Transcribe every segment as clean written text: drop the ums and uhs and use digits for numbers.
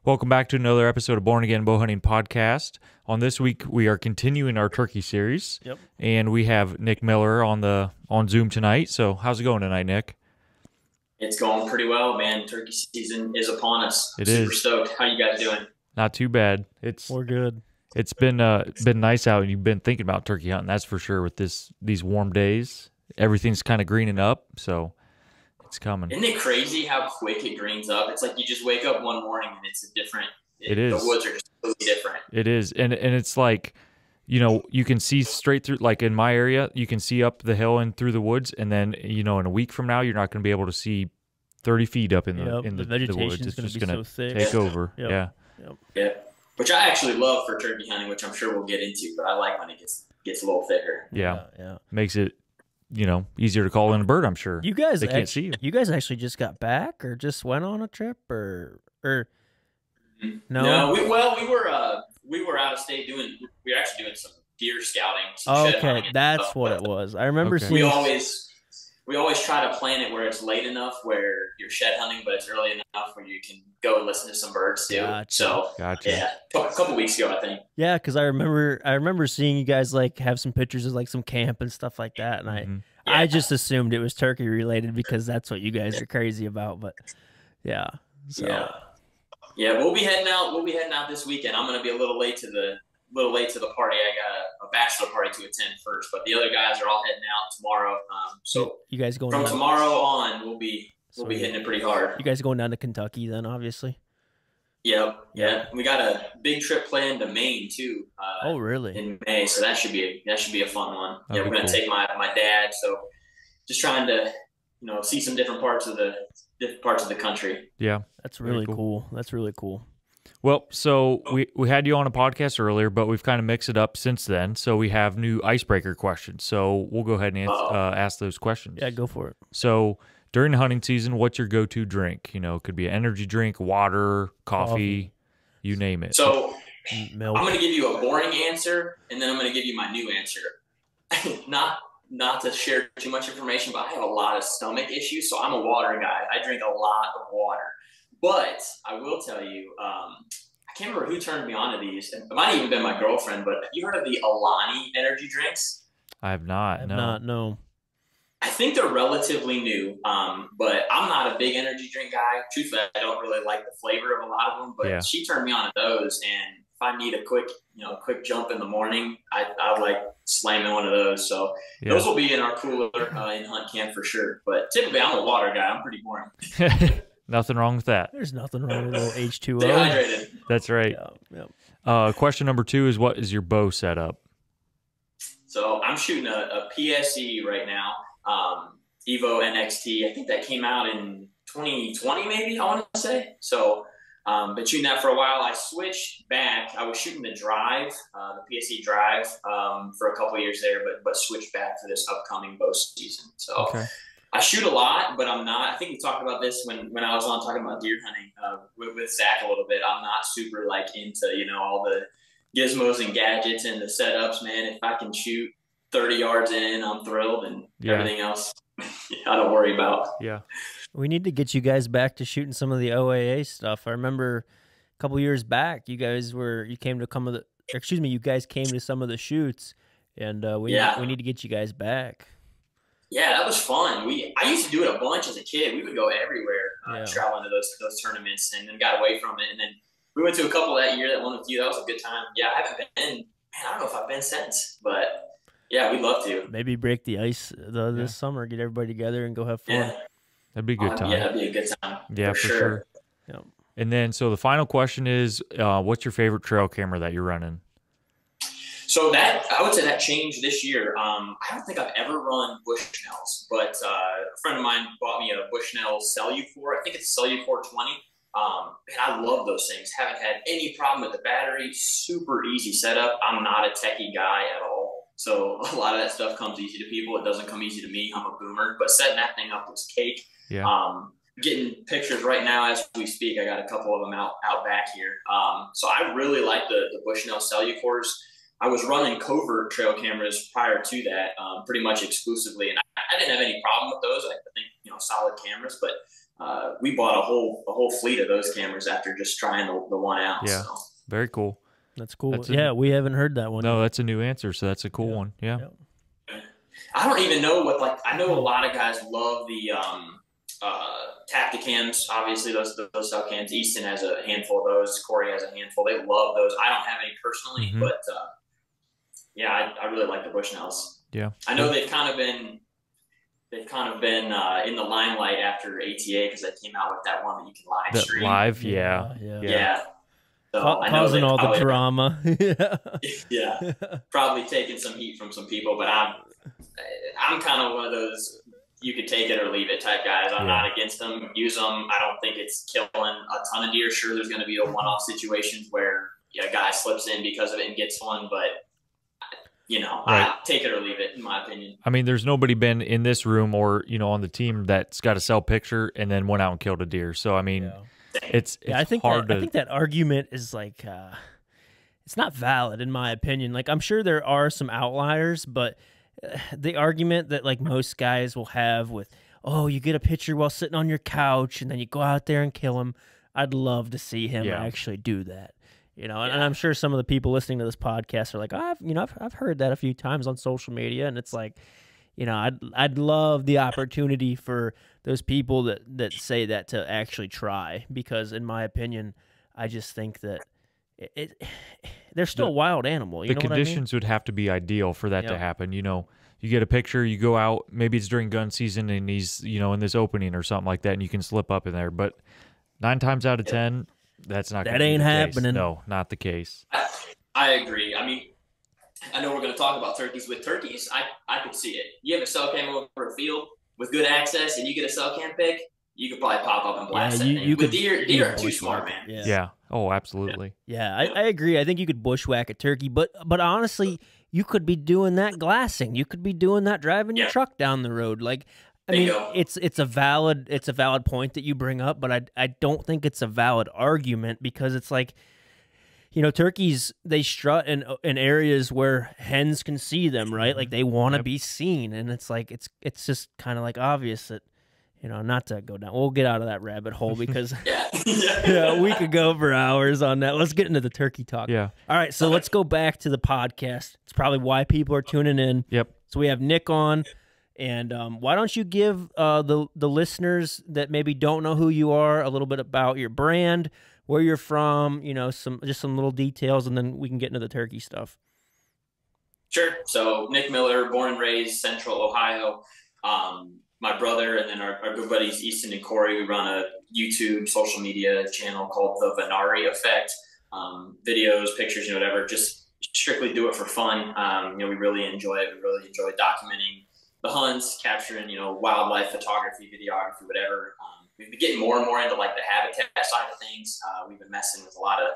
Welcome back to another episode of Born Again Bowhunting Podcast. On this week, we are continuing our turkey series. Yep. And we have Nick Miller on Zoom tonight. So how's it going tonight, Nick? It's going pretty well, man. Turkey season is upon us. It Super is. stoked. How you guys doing? Not too bad. We're good. It's been nice out, and you've been thinking about turkey hunting, that's for sure, with these warm days. Everything's kind of greening up, so it's coming. Isn't it crazy how quick it greens up? It's like you just wake up one morning and it's a different. It is. The woods are just totally different. It is, and it's like, you know, you can see straight through. Like in my area, you can see up the hill and through the woods, and then in a week from now, you're not going to be able to see 30 feet up in the vegetation woods. It's just going to take over. Yep. Yeah, which I actually love for turkey hunting, which I'm sure we'll get into. But I like when it gets a little thicker. Yeah. Makes it easier to call in a bird. I'm sure you guys they can't see you. You guys actually just got back, or just went on a trip, or no? No, we were out of state we were actually doing some deer scouting. Okay, that's what it was. I remember seeing. We always try to plan it where it's late enough where you're shed hunting, but it's early enough where you can go and listen to some birds too. Gotcha. Yeah, a couple weeks ago, I think. Yeah, because I remember seeing you guys like have some pictures of like some camp and stuff like that, and I just assumed it was turkey related because that's what you guys are crazy about. But yeah, we'll be heading out. We'll be heading out this weekend. I'm going to be a little late to the party. I got a bachelor party to attend first, but the other guys are all heading out tomorrow. So you guys going from tomorrow on, we'll be hitting it pretty hard. You guys going down to Kentucky then, obviously? Yep. Yeah. We got a big trip planned to Maine too. Oh, really? In May, so that should be a fun one. That'd we're going to take my dad. So just trying to see some different parts of the country. Yeah, that's really cool. That's really cool. Well, so we had you on a podcast earlier, but we've kind of mixed it up since then. So we have new icebreaker questions. So we'll go ahead and ask those questions. Yeah, go for it. So during the hunting season, what's your go-to drink? It could be an energy drink, water, coffee, you name it. So milk. I'm going to give you a boring answer, and then I'm going to give you my new answer. Not to share too much information, but I have a lot of stomach issues, so I'm a water guy. I drink a lot of water. But I will tell you, I can't remember who turned me on to these. It might have even been my girlfriend, but have you heard of the Alani energy drinks? I have not. No. I think they're relatively new, but I'm not a big energy drink guy. Truthfully, I don't really like the flavor of a lot of them, but she turned me on to those. And if I need a quick jump in the morning, I like slamming one of those. So those will be in our cooler in hunt camp for sure. But typically, I'm a water guy. I'm pretty boring. Nothing wrong with that. There's nothing wrong with a little H2O. Stay hydrated. That's right. Yeah. Question number 2 is, what is your bow setup? So I'm shooting a PSE right now, Evo NXT. I think that came out in 2020, maybe, I want to say. So been shooting that for a while. I switched back. I was shooting the drive, the PSE drive, for a couple of years there, but switched back for this upcoming bow season. So. Okay. I shoot a lot, but I'm not. I think we talked about this when I was on talking about deer hunting with Zach a little bit. I'm not super into all the gizmos and gadgets and the setups, man. If I can shoot 30 yards in, I'm thrilled, and everything else I don't worry about. Yeah. We need to get you guys back to shooting some of the OAA stuff. I remember a couple years back, you guys came to some of the shoots, and we need to get you guys back. Yeah, that was fun. I used to do it a bunch as a kid. We would go everywhere, traveling to those tournaments, and then got away from it. And then we went to a couple that year that won with you. That was a good time. Yeah, I haven't been. Man, I don't know if I've been since, but yeah, we'd love to. Maybe break the ice this summer, get everybody together, and go have fun. Yeah. That'd be a good time. Yeah, that'd be a good time. Yeah, for sure. Yeah. And then, so the final question is, what's your favorite trail camera that you're running? So I would say that changed this year. I don't think I've ever run Bushnells, but a friend of mine bought me a Bushnell Cellucor. I think it's Cellucor 20. And I love those things. Haven't had any problem with the battery. Super easy setup. I'm not a techie guy at all. So a lot of that stuff comes easy to people. It doesn't come easy to me. I'm a boomer. But setting that thing up was cake. Yeah. Getting pictures right now as we speak. I got a couple of them out back here. So I really like the Bushnell Cellucors. I was running covert trail cameras prior to that, pretty much exclusively, and I didn't have any problem with those. I think solid cameras, but we bought a whole fleet of those cameras after just trying the one out. Yeah, so. Very cool. That's cool. We haven't heard that one. No, that's a new answer, so that's a cool one. Yeah. I don't even know I know a lot of guys love the Tacticams. Obviously, those cell cams. Easton has a handful of those. Corey has a handful. They love those. I don't have any personally, but yeah, I really like the Bushnells. Yeah, I know they've kind of been in the limelight after ATA because they came out with that one that you can live stream. Yeah. So causing all the drama. Yeah, probably taking some heat from some people, but I'm kind of one of those you could take it or leave it type guys. I'm not against them. Use them. I don't think it's killing a ton of deer. Sure, there's going to be a one-off situations where a guy slips in because of it and gets one, but I take it or leave it, in my opinion. I mean, there's nobody been in this room or on the team that's got a cell picture and then went out and killed a deer. So I mean, it's I think hard I think that argument is like it's not valid in my opinion. Like I'm sure there are some outliers, but the argument that like most guys will have with, oh, you get a picture while sitting on your couch and then you go out there and kill him. I'd love to see him actually do that. And I'm sure some of the people listening to this podcast are like, I've heard that a few times on social media, and it's like, I'd love the opportunity for those people that say that to actually try, because in my opinion, I just think that they're still a wild animal. The conditions would have to be ideal for that to happen. You get a picture, you go out, maybe it's during gun season and he's, in this opening or something like that, and you can slip up in there. But 9 times out of 10, that's not that ain't happening. No, not the case. I agree. I mean, I know we're going to talk about turkeys. With turkeys, I could see it. You have a cell cam over a field with good access, and you get a cell cam pick, you could probably pop up and blast that thing. With deer are too smart, man. Yeah. Oh, absolutely. Yeah, I agree. I think you could bushwhack a turkey, but honestly, you could be doing that glassing. You could be doing that driving your truck down the road. Like, I mean, it's a valid point that you bring up, but I don't think it's a valid argument, because it's like, turkeys, they strut in areas where hens can see them, right? Like they want to be seen, and it's like it's just kind of like obvious that not to go down. We'll get out of that rabbit hole because we could go for hours on that. Let's get into the turkey talk. Yeah. All right, so let's go back to the podcast. It's probably why people are tuning in. Yep. So we have Nick on. And why don't you give the listeners that maybe don't know who you are a little bit about your brand, where you're from, some little details, and then we can get into the turkey stuff. Sure. So Nick Miller, born and raised Central Ohio. My brother and then our good buddies Easton and Corey, we run a YouTube social media channel called the Venari Effect. Videos, pictures, whatever. Just strictly do it for fun. We really enjoy it. We really enjoy documenting the hunts, capturing, wildlife photography, videography, whatever. We've been getting more and more into like the habitat side of things. We've been messing with a lot of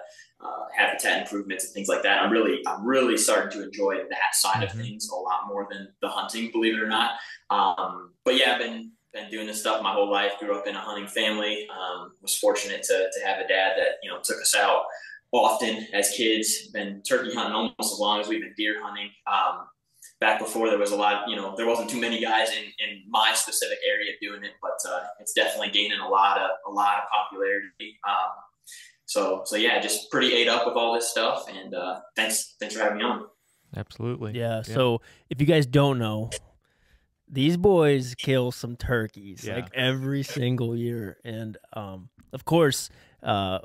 habitat improvements and things like that. I'm really starting to enjoy that side of things a lot more than the hunting, believe it or not. But yeah, I've been doing this stuff my whole life. Grew up in a hunting family. Was fortunate to have a dad that took us out often as kids. Been turkey hunting almost as long as we've been deer hunting. Back before there was a lot, there wasn't too many guys in my specific area doing it, but it's definitely gaining a lot of popularity. So yeah, just pretty ate up with all this stuff, and thanks for having me on. Absolutely. Yeah. So if you guys don't know, these boys kill some turkeys like every single year, and of course,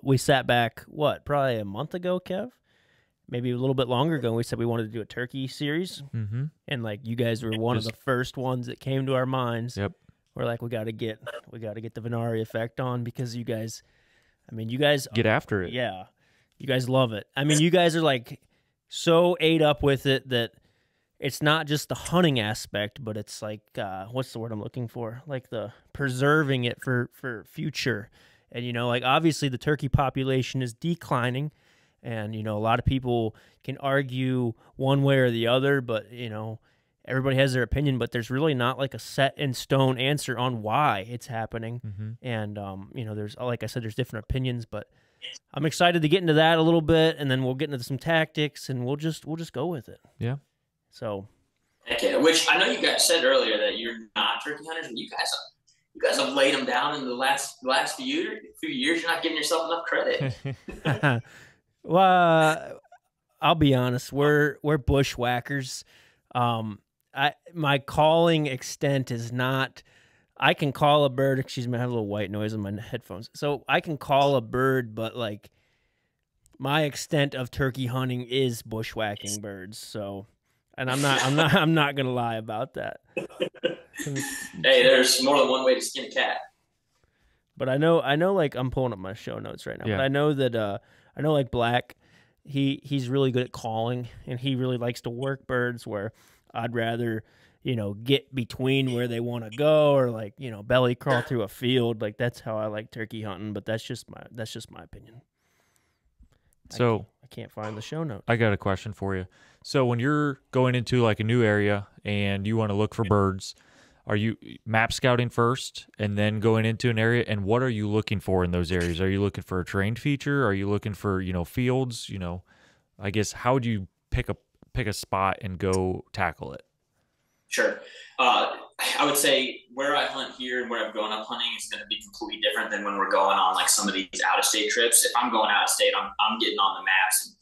we sat back probably a month ago, Kev. Maybe a little bit longer ago, we said we wanted to do a turkey series, and like you guys were one of the first ones that came to our minds. Yep, we're like, we got to get the Venari Effect on, because you guys get after it. Yeah, you guys love it. I mean, you guys are like so ate up with it that it's not just the hunting aspect, but it's like what's the word I'm looking for? Like the preserving it for future, and like obviously the turkey population is declining. And, a lot of people can argue one way or the other, but, everybody has their opinion, but there's really not like a set in stone answer on why it's happening. And, there's, like I said, there's different opinions, but I'm excited to get into that a little bit, and then we'll get into some tactics, and we'll just go with it. Yeah. So. Okay, which I know you guys said earlier that you're not turkey hunters, but you guys you guys have laid them down in the last few years. You're not giving yourself enough credit. Well, I'll be honest. We're bushwhackers. My calling extent is not. I can call a bird. Excuse me, I have a little white noise in my headphones. So I can call a bird, but like my extent of turkey hunting is bushwhacking birds. So, and I'm not gonna lie about that. Hey, there's more than one way to skin a cat. But I know. Like I'm pulling up my show notes right now. Yeah. But I know that like Black, he's really good at calling, and he really likes to work birds. Where I'd rather, get between where they want to go, or like belly crawl through a field. Like that's how I like turkey hunting. But that's just my opinion. So I can't find the show notes. I got a question for you. So when you're going into like a new area and you want to look for birds, are you map scouting first and then going into an area? And what are you looking for in those areas? Are you looking for a terrain feature? Are you looking for, fields? I guess how would you pick a spot and go tackle it? Sure. I would say where I hunt here and where I'm going up hunting is going to be completely different than when we're going on like some of these out-of-state trips. If I'm going out of state, I'm getting on the maps. And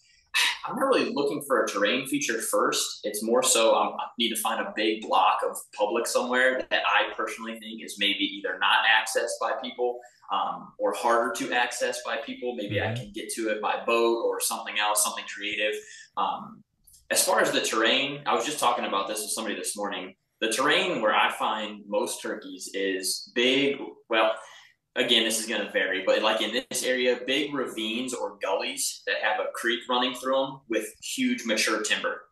I'm not really looking for a terrain feature first. It's more so I need to find a big block of public somewhere that I personally think is maybe either not accessed by people or harder to access by people. Maybe I can get to it by boat or something else, something creative. As far as the terrain, I was just talking about this with somebody this morning. The terrain where I find most turkeys is big. Well, again, this is going to vary, but like in this area, big ravines or gullies that have a creek running through them with huge mature timber.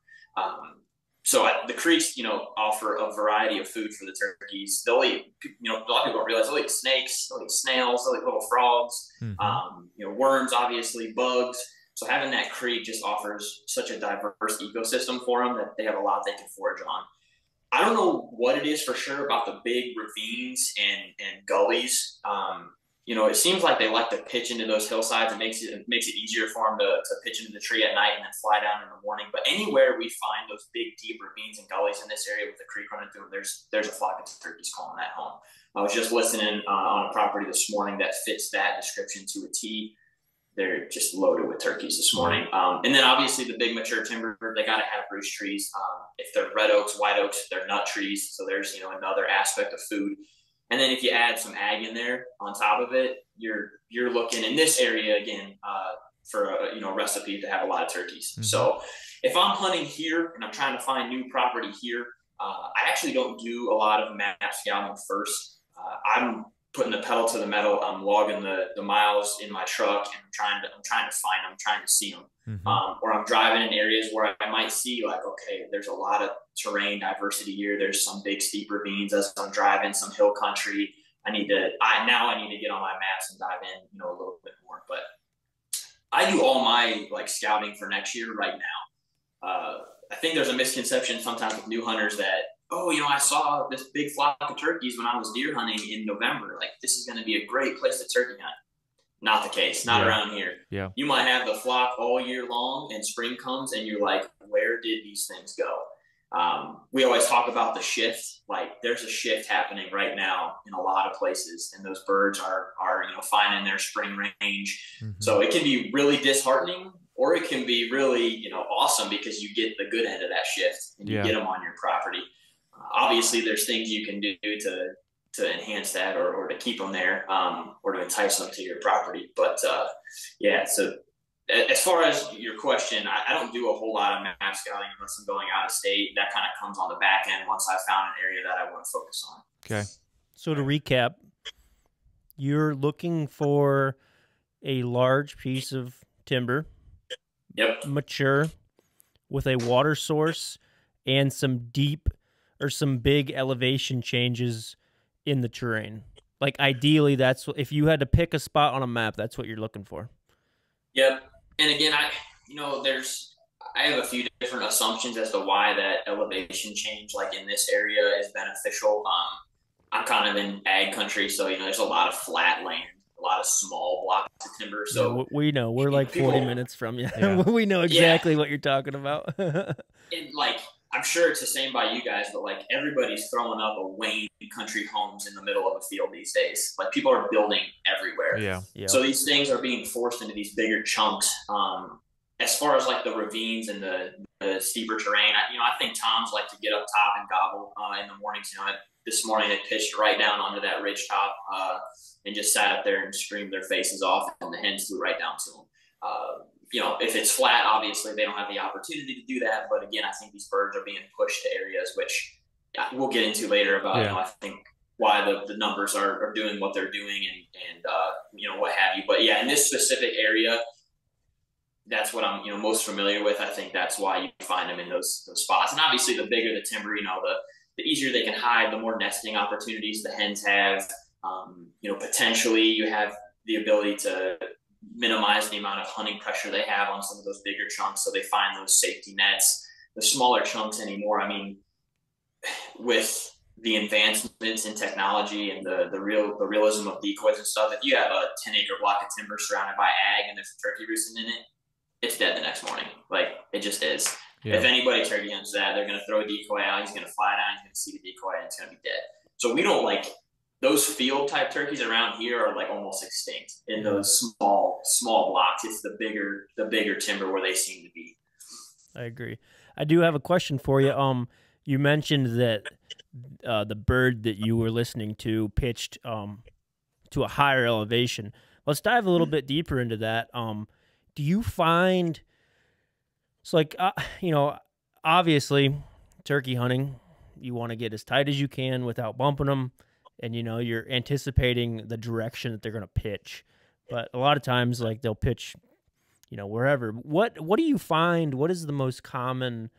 The creeks, offer a variety of food for the turkeys. They'll eat, a lot of people don't realize they'll eat snakes, they'll eat snails, they'll eat little frogs, worms, obviously, bugs. So having that creek just offers such a diverse ecosystem for them that they have a lot they can forage on. I don't know what it is for sure about the big ravines and gullies. It seems like they like to pitch into those hillsides. It makes it easier for them to pitch into the tree at night and then fly down in the morning. But anywhere we find those big, deep ravines and gullies in this area with the creek running through them, there's a flock of turkeys calling that home. I was just listening on a property this morning that fits that description to a T. They're just loaded with turkeys this morning. And then obviously the big mature timber, they got to have roost trees. If they're red oaks, white oaks, they're nut trees. So there's, another aspect of food. And then if you add some ag in there on top of it, you're looking in this area again for a recipe to have a lot of turkeys. Mm-hmm. So if I'm hunting here and I'm trying to find new property here, I actually don't do a lot of map scouting first. I'm putting the pedal to the metal. I'm logging the miles in my truck, and I'm trying to find them, trying to see them. Mm-hmm. Or I'm driving in areas where I might see like, okay, there's a lot of terrain diversity here. There's some big steep ravines as I'm driving, some hill country. I need to get on my maps and dive in, a little bit more. But I do all my like scouting for next year right now. I think there's a misconception sometimes with new hunters that, I saw this big flock of turkeys when I was deer hunting in November. Like, this is going to be a great place to turkey hunt. Not the case. Not around here. Yeah. You might have the flock all year long, and spring comes, and you're like, where did these things go? We always talk about the shift. Like, there's a shift happening right now in a lot of places, and those birds are finding their spring range. Mm-hmm. So it can be really disheartening, or it can be really, awesome because you get the good end of that shift and you get them on your property. Obviously, there's things you can do to enhance that or to keep them there or to entice them to your property. But, so as far as your question, I don't do a whole lot of map scouting unless I'm going out of state. That kind of comes on the back end once I found an area that I want to focus on. Okay. So to recap, you're looking for a large piece of timber. Yep. Mature, with a water source and some deep or some big elevation changes in the terrain. Like, ideally, that's if you had to pick a spot on a map, that's what you're looking for. Yep. And again, I have a few different assumptions as to why that elevation change, like in this area, is beneficial. I'm kind of in ag country, so there's a lot of flat land, a lot of small blocks of timber. So we know we're like 40 minutes from you. Yeah. We know exactly what you're talking about. And like, I'm sure it's the same by you guys, but like everybody's throwing up a Wayne country homes in the middle of a field these days. Like people are building everywhere. Yeah. So these things are being forced into these bigger chunks. As far as like the ravines and the steeper terrain, I think Toms like to get up top and gobble in the mornings. This morning they pitched right down onto that ridge top and just sat up there and screamed their faces off, and the hens flew right down to them. If it's flat, obviously they don't have the opportunity to do that. But again, I think these birds are being pushed to areas which we'll get into later about, I think why the numbers are doing what they're doing and what have you. But yeah, in this specific area, that's what I'm, most familiar with. I think that's why you find them in those spots. And obviously the bigger the timber, the easier they can hide, the more nesting opportunities the hens have. Potentially you have the ability to minimize the amount of hunting pressure they have on some of those bigger chunks. So they find those safety nets. The smaller chunks anymore, with the advancements in technology and the realism of decoys and stuff, if you have a 10-acre block of timber surrounded by ag and there's a turkey roosting in it, it's dead the next morning. Like it just is. Yeah. If anybody turkey hunts that, they're going to throw a decoy out. He's going to fly down. He's going to see the decoy and it's going to be dead. So we don't like those field type turkeys around here are like almost extinct in those small blocks. It's the bigger timber where they seem to be. I agree. I do have a question for you. You mentioned that the bird that you were listening to pitched to a higher elevation. Let's dive a little bit deeper into that. Do you find it's like obviously turkey hunting, you want to get as tight as you can without bumping them, and you're anticipating the direction that they're going to pitch. But a lot of times, like they'll pitch, wherever. What do you find? What is the most common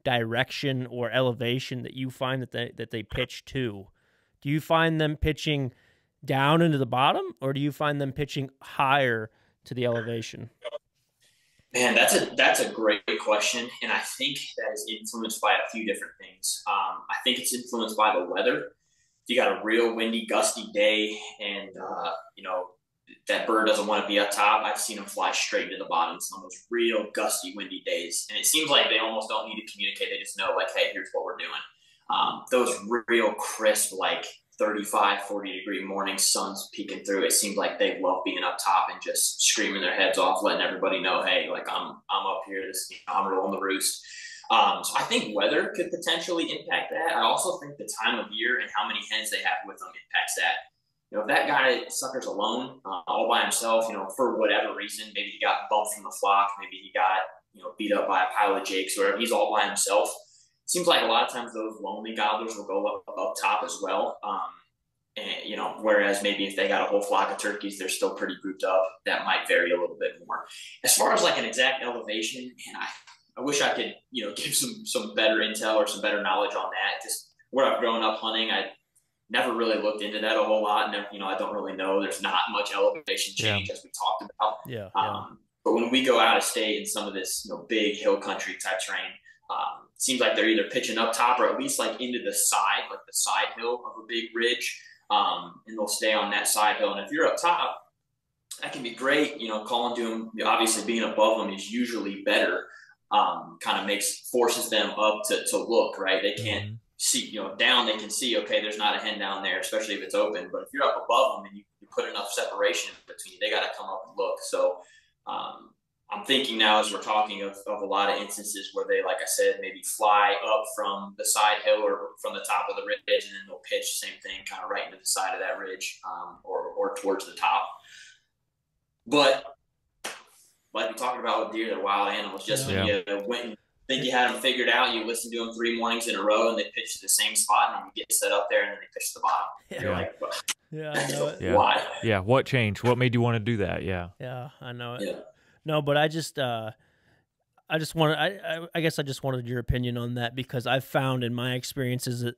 direction or elevation that you find that they pitch to? Do you find them pitching down into the bottom, or do you find them pitching higher to the elevation? Man, that's a great question, and I think that is influenced by a few different things. I think it's influenced by the weather. If you got a real windy, gusty day, and that bird doesn't want to be up top, I've seen them fly straight to the bottom on those real gusty, windy days. And it seems like they almost don't need to communicate. They just know, like, hey, here's what we're doing. Those real crisp, like 35, 40-degree morning sun's peeking through. It seems like they love being up top and just screaming their heads off, letting everybody know, hey, like I'm up here. I'm rolling the roost. So I think weather could potentially impact that. I also think the time of year and how many hens they have with them impacts that. If that guy sucker's alone, all by himself, for whatever reason, maybe he got bumped from the flock, maybe he got, beat up by a pile of jakes or whatever, he's all by himself. It seems like a lot of times those lonely gobblers will go up top as well. Whereas maybe if they got a whole flock of turkeys, they're still pretty grouped up. That might vary a little bit more. As far as like an exact elevation, and I wish I could, give some better intel or some better knowledge on that. Just where I've grown up hunting, I never really looked into that a whole lot. And, I don't really know. There's not much elevation change as we talked about. Yeah. But when we go out of state in some of this, big hill country type terrain, it seems like they're either pitching up top or at least like into the side, like the side hill of a big ridge. And they'll stay on that side hill. And if you're up top, that can be great. Calling to them, obviously being above them is usually better. Kind of forces them up to look, right? They can't see, down, they can see, okay, there's not a hen down there, especially if it's open. But if you're up above them and you put enough separation between, they got to come up and look. So I'm thinking now as we're talking of a lot of instances where they, like I said, maybe fly up from the side hill or from the top of the ridge, and then they'll pitch, same thing, kind of right into the side of that ridge or towards the top. But like we talked about with deer, they're wild animals. Just when you went and think you had them figured out, you listen to them 3 mornings in a row and they pitch to the same spot, and then you get set up there and then they pitch to the bottom. Yeah. You're like, well, I know it. Yeah. Why? Yeah, what changed? What made you want to do that? Yeah. Yeah, I know it. Yeah. No, but I guess I just wanted your opinion on that, because I've found in my experiences that,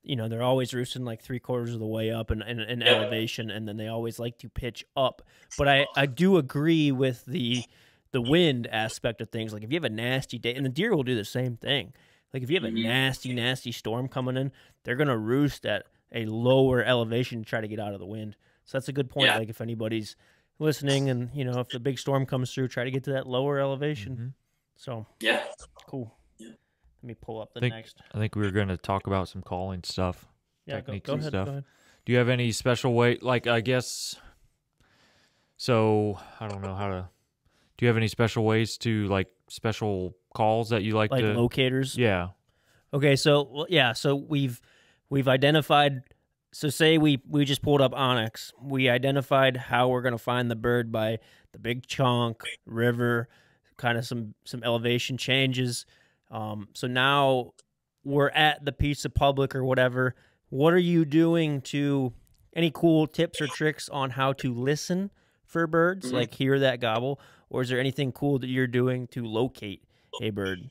they're always roosting like 3/4 of the way up in elevation, and then they always like to pitch up. But I do agree with the wind aspect of things. Like if you have a nasty day, and the deer will do the same thing. Like if you have a nasty storm coming in, they're going to roost at a lower elevation to try to get out of the wind. So that's a good point. Yeah. Like if anybody's listening and, if the big storm comes through, try to get to that lower elevation. So, yeah. Cool. Yeah. Let me pull up the next. I think we were going to talk about some calling stuff. Yeah, techniques go and ahead, stuff. go ahead. Do you have any special way? Like, I guess, so I don't know how to, do you have any special ways to, like, special calls that you like to? Locators? Yeah. Okay, so, yeah, so we've identified, so say we just pulled up Onyx. We identified how we're going to find the bird by the big chunk, river, kind of some elevation changes. So now we're at the piece of public or whatever. What are you doing to, any cool tips or tricks on how to listen for birds, like hear that gobble? Or is there anything cool that you're doing to locate a bird?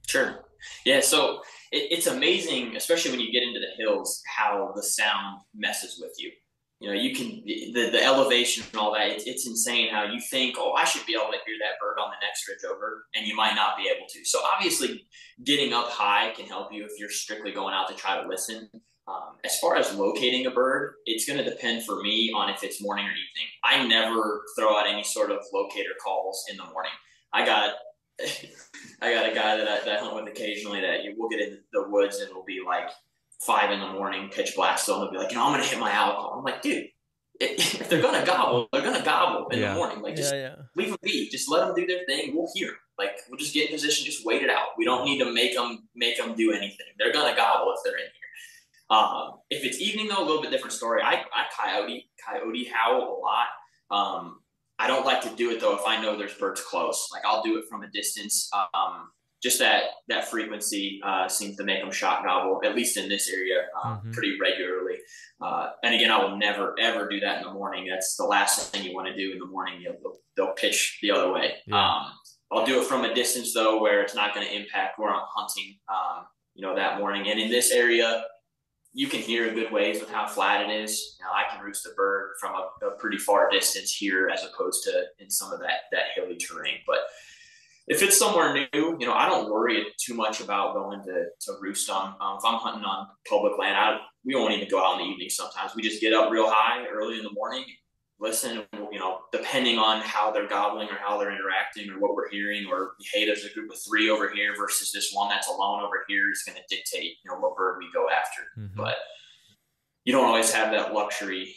Sure. Yeah, so it's amazing, especially when you get into the hills, how the sound messes with you. You know, you can, the elevation and all that, it's insane how you think, oh, I should be able to hear that bird on the next ridge over, and you might not be able to. So obviously, getting up high can help you if you're strictly going out to try to listen. As far as locating a bird, it's going to depend for me on if it's morning or evening. I never throw out any sort of locator calls in the morning. I got a guy that I hunt with occasionally that we'll get in the woods and it'll be like 5 a.m, pitch black still, and they'll be like, I'm going to hit my owl call. I'm like, dude, if they're going to gobble, they're going to gobble in the morning. Like, just leave them be. Just let them do their thing. We'll hear. Like, we'll just get in position, just wait it out. We don't need to make them do anything. They're going to gobble if they're in here. If it's evening, though, a little bit different story. I coyote howl a lot. I don't like to do it, though, if I know there's birds close. Like, I'll do it from a distance. Just that frequency seems to make them shot gobble, at least in this area, pretty regularly. And again, I will never, ever do that in the morning. That's the last thing you want to do in the morning. They'll pitch the other way. Yeah. I'll do it from a distance, though, where it's not going to impact where I'm hunting, that morning. And in this area, you can hear a good ways with how flat it is. Now, I can roost a bird from a pretty far distance here as opposed to in some of that hilly terrain. But if it's somewhere new, I don't worry too much about going to roost on. If I'm hunting on public land, we won't even go out in the evening sometimes. We just get up real high early in the morning, listen, depending on how they're gobbling or how they're interacting or what we're hearing, or, hey, there's a group of 3 over here versus this one that's alone over here is going to dictate, what bird we go after. Mm-hmm. But you don't always have that luxury,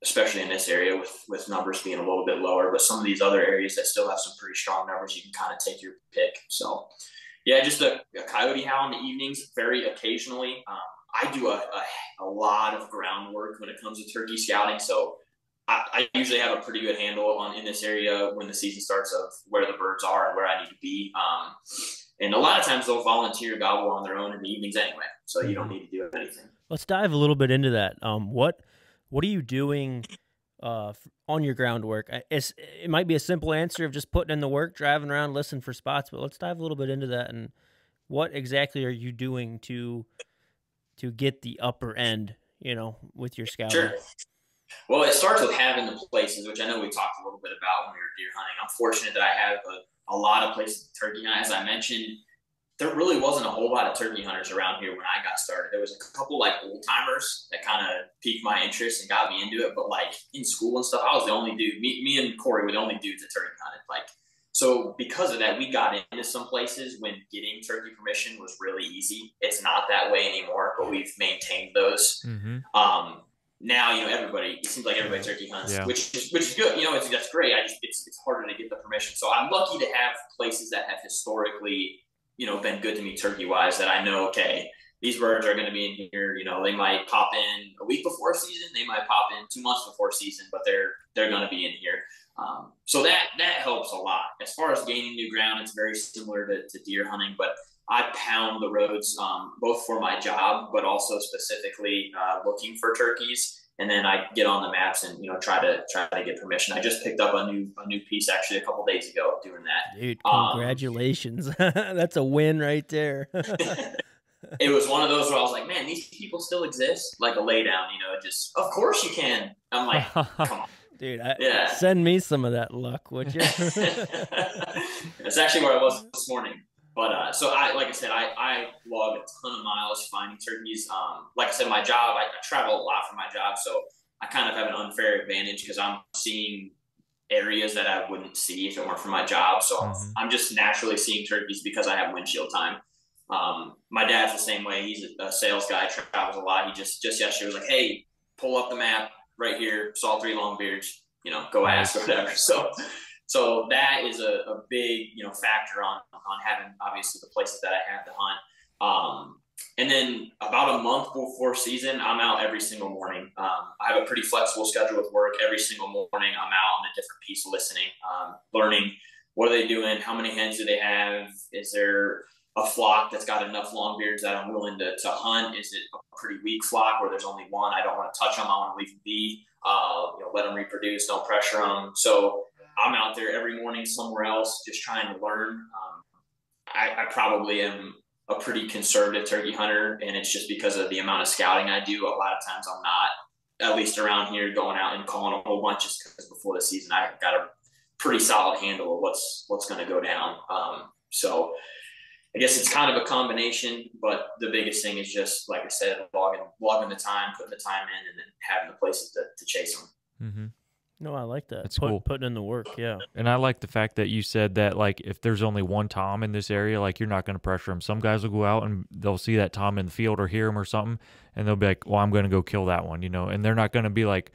especially in this area with numbers being a little bit lower, but some of these other areas that still have some pretty strong numbers, you can kind of take your pick. So yeah, just a coyote howl in the evenings, very occasionally. I do a lot of groundwork when it comes to turkey scouting. So I usually have a pretty good handle in this area when the season starts of where the birds are and where I need to be. And a lot of times they'll volunteer gobble on their own in the evenings anyway. So you don't need to do anything. Let's dive a little bit into that. What are you doing on your groundwork? It might be a simple answer of just putting in the work, driving around, listening for spots, but let's dive a little bit into that. And what exactly are you doing to get the upper end, with your scouting? Sure. Well, it starts with having the places, which I know we talked a little bit about when we were deer hunting. I'm fortunate that I have a lot of places to turkey hunt. As I mentioned, there really wasn't a whole lot of turkey hunters around here when I got started. There was a couple like old timers that kind of piqued my interest and got me into it. But like in school and stuff, I was the only dude. Me and Corey were the only dudes that turkey hunted. So because of that, we got into some places when getting turkey permission was really easy. It's not that way anymore, but we've maintained those. Mm-hmm. Now, it seems like everybody turkey hunts, which is good. That's great. It's harder to get the permission. So I'm lucky to have places that have historically, been good to me turkey wise, that I know, okay, these birds are going to be in here. They might pop in a week before season. They might pop in 2 months before season, but they're going to be in here. So that helps a lot. As far as gaining new ground, it's very similar to deer hunting, but I pound the roads, both for my job, but also specifically looking for turkeys. And then I get on the maps and, try to get permission. I just picked up a new piece actually a couple days ago doing that. Dude, congratulations. That's a win right there. It was one of those where I was like, man, these people still exist. Like a laydown, just, of course you can. I'm like, come on. Dude, send me some of that luck, would you? That's actually where I was this morning. But so like I said, I log a ton of miles finding turkeys. Like I said, my job, I travel a lot for my job, so I kind of have an unfair advantage because I'm seeing areas that I wouldn't see if it weren't for my job. So I'm just naturally seeing turkeys because I have windshield time. My dad's the same way. He's a sales guy, travels a lot. He just yesterday was like, hey, pull up the map right here. Saw 3 longbeards, go ask or whatever. So that is a big, factor on having obviously the places that I have to hunt. And then about a month before season, I'm out every single morning. I have a pretty flexible schedule with work. Every single morning, I'm out on a different piece listening, learning what are they doing, how many hens do they have, is there a flock that's got enough longbeards that I'm willing to hunt? Is it a pretty weak flock where there's only one? I don't want to touch them. I want to leave them be. Let them reproduce. Don't pressure them. So I'm out there every morning somewhere else, just trying to learn. I probably am a pretty conservative turkey hunter, and it's just because of the amount of scouting I do. A lot of times I'm not, at least around here, going out and calling a whole bunch, just because before the season I got a pretty solid handle of what's going to go down. So I guess it's kind of a combination, but the biggest thing is just, like I said, logging the time, putting the time in, and then having the places to chase them. Mm-hmm. No, I like that. That's cool. Putting in the work, yeah. And I like the fact that you said that, like, if there's only one tom in this area, like, you're not going to pressure them. Some guys will go out and they'll see that tom in the field or hear him or something, and they'll be like, well, I'm going to go kill that one, and they're not going to be like,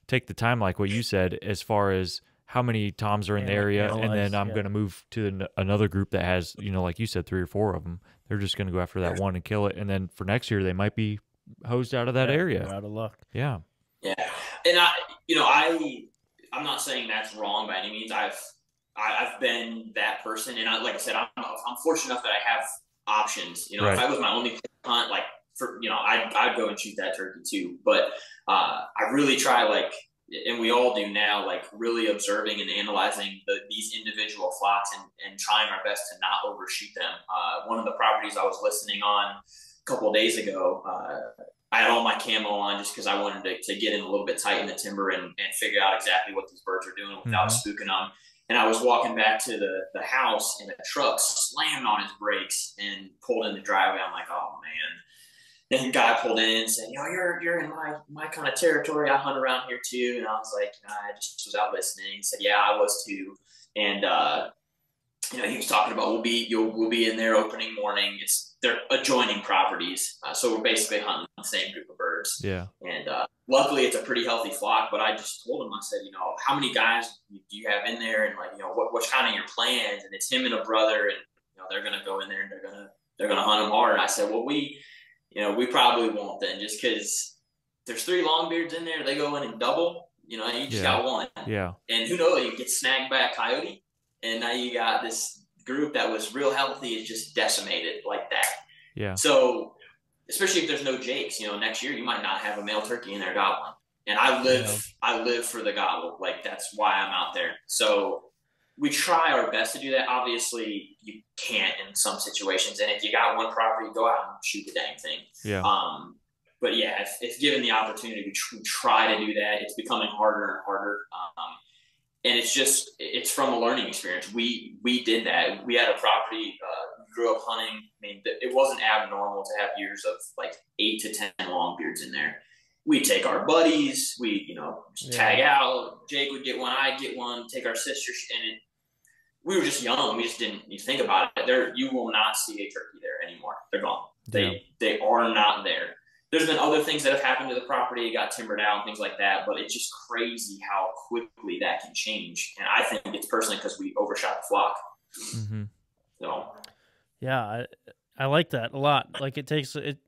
take the time, like what you said, as far as how many toms are in the area, and then I'm going to move to another group that has, like you said, 3 or 4 of them. They're just going to go after that one and kill it, and then for next year they might be hosed out of that area. Out of luck. Yeah. Yeah, and I'm not saying that's wrong by any means. I've been that person, and like I said, I'm fortunate enough that I have options. If I was my only hunt, like I'd go and shoot that turkey too. But I really try, like, and we all do now, like really observing and analyzing these individual flocks and trying our best to not overshoot them. One of the properties I was listening on a couple of days ago, I had all my camo on just because I wanted to get in a little bit tight in the timber and figure out exactly what these birds are doing without spooking them. And I was walking back to the house, and the truck slammed on his brakes and pulled in the driveway. I'm like, oh man. And the guy pulled in and said, you're in my kind of territory. I hunt around here too. And I was like, I just was out listening. He said, yeah, I was too. And he was talking about we'll be in there opening morning. They're adjoining properties, so we're basically hunting the same group of birds. Yeah. And luckily, it's a pretty healthy flock. But I just told him, I said, how many guys do you have in there, and what's kind of your plans? And it's him and a brother, and they're gonna go in there and they're gonna hunt them hard. And I said, well, we probably won't then, just because there's 3 longbeards in there. They go in and double. You just got one. Yeah. And who knows? You get snagged by a coyote. And now you got this group that was real healthy is just decimated like that. Yeah. So, especially if there's no jakes, next year you might not have a male turkey in there gobbling. And I live for the gobble. Like, that's why I'm out there. So we try our best to do that. Obviously, you can't in some situations. And if you got one property, go out and shoot the dang thing. Yeah. But yeah, if given the opportunity, we try to do that. It's becoming harder and harder. And it's from a learning experience. We did that. We had a property, grew up hunting. I mean, it wasn't abnormal to have years of like 8 to 10 longbeards in there. We'd take our buddies, tag out. Jake would get one, I'd get one, take our sisters. And we were just young. We just didn't think about it. You will not see a turkey there anymore. They're gone. They are not there. There's been other things that have happened to the property. It got timbered out and things like that, but it's just crazy how quickly that can change. And I think it's personally because we overshot the flock. Mm-hmm. So, yeah, I like that a lot. Like, it takes it.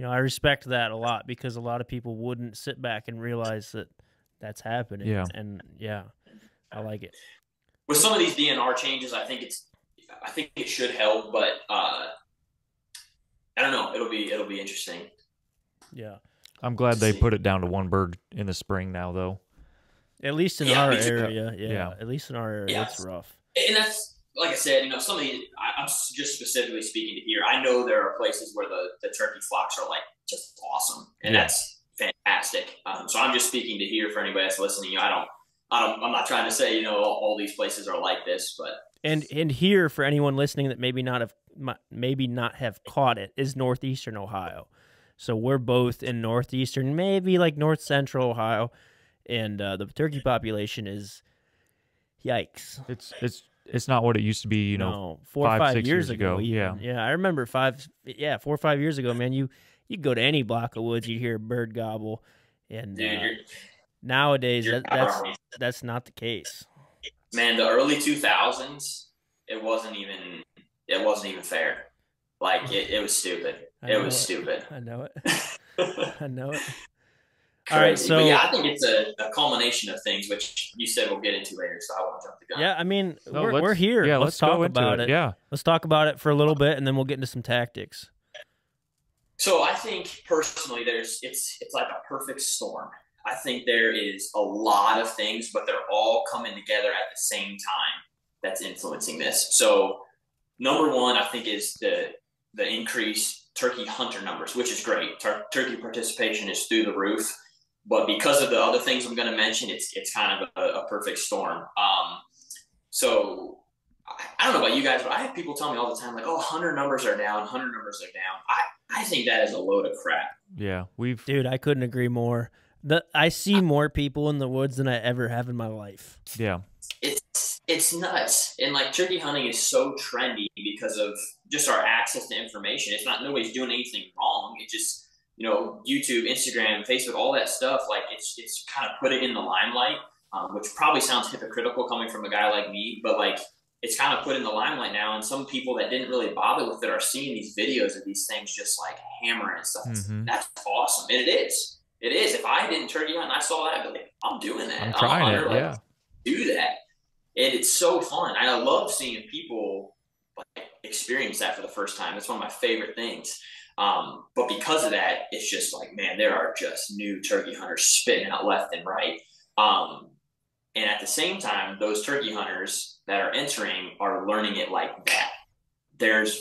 I respect that a lot, because a lot of people wouldn't sit back and realize that that's happening. Yeah. And I like it. With some of these DNR changes, I think it should help, but I don't know. It'll be interesting. Yeah. I'm glad they put it down to 1 bird in the spring now, though. At least in our area. Yeah. At least in our area, it's rough. And that's, like I said, some of these, I'm just specifically speaking to here. I know there are places where the turkey flocks are like just awesome, and that's fantastic. So I'm just speaking to here for anybody that's listening. I'm not trying to say, all these places are like this, but. And here, for anyone listening that maybe not have caught it, is northeastern Ohio. So we're both in northeastern, maybe like north central Ohio, and the turkey population is Yikes! It's not what it used to be. You know, no, 4 or 5 years ago. Yeah, I remember 4 or 5 years ago, man. You go to any block of woods, you hear a bird gobble, and nowadays that's not the case. Man, the early 2000s, it wasn't even fair. Like it was stupid. It was stupid. I know it. I know it. All right, so but yeah, I think it's a culmination of things, which you said we'll get into later, so I won't jump the gun. Yeah, I mean, we're here. Yeah, let's talk about it. Yeah, let's talk about it for a little bit, and then we'll get into some tactics. So I think personally, it's like a perfect storm. I think there is a lot of things, but they're all coming together at the same time that's influencing this. So number one, I think, is the increased turkey hunter numbers, which is great. Turkey participation is through the roof. But because of the other things I'm going to mention, it's kind of a perfect storm. So I don't know about you guys, but I have people tell me all the time, like, oh, hunter numbers are down. Hunter numbers are down. I think that is a load of crap. Yeah, dude, I couldn't agree more. I see more people in the woods than I ever have in my life. Yeah. It's nuts. And like turkey hunting is so trendy because of just our access to information. It's not, nobody's doing anything wrong. It just, you know, YouTube, Instagram, Facebook, all that stuff, like it's kind of put it in the limelight, which probably sounds hypocritical coming from a guy like me, but like it's kind of put in the limelight now. And some people that didn't really bother with it are seeing these videos of these things just like hammering and stuff. Mm-hmm. That's awesome. And it is. It is. If I didn't turkey hunt and I saw that, I'd be like, I'm doing that. I'm trying it. Like, yeah. Do that. And it's so fun. I love seeing people like experience that for the first time. It's one of my favorite things. But because of that, it's just like, man, there are just new turkey hunters spitting out left and right. And at the same time, those turkey hunters that are entering are learning it like that. There's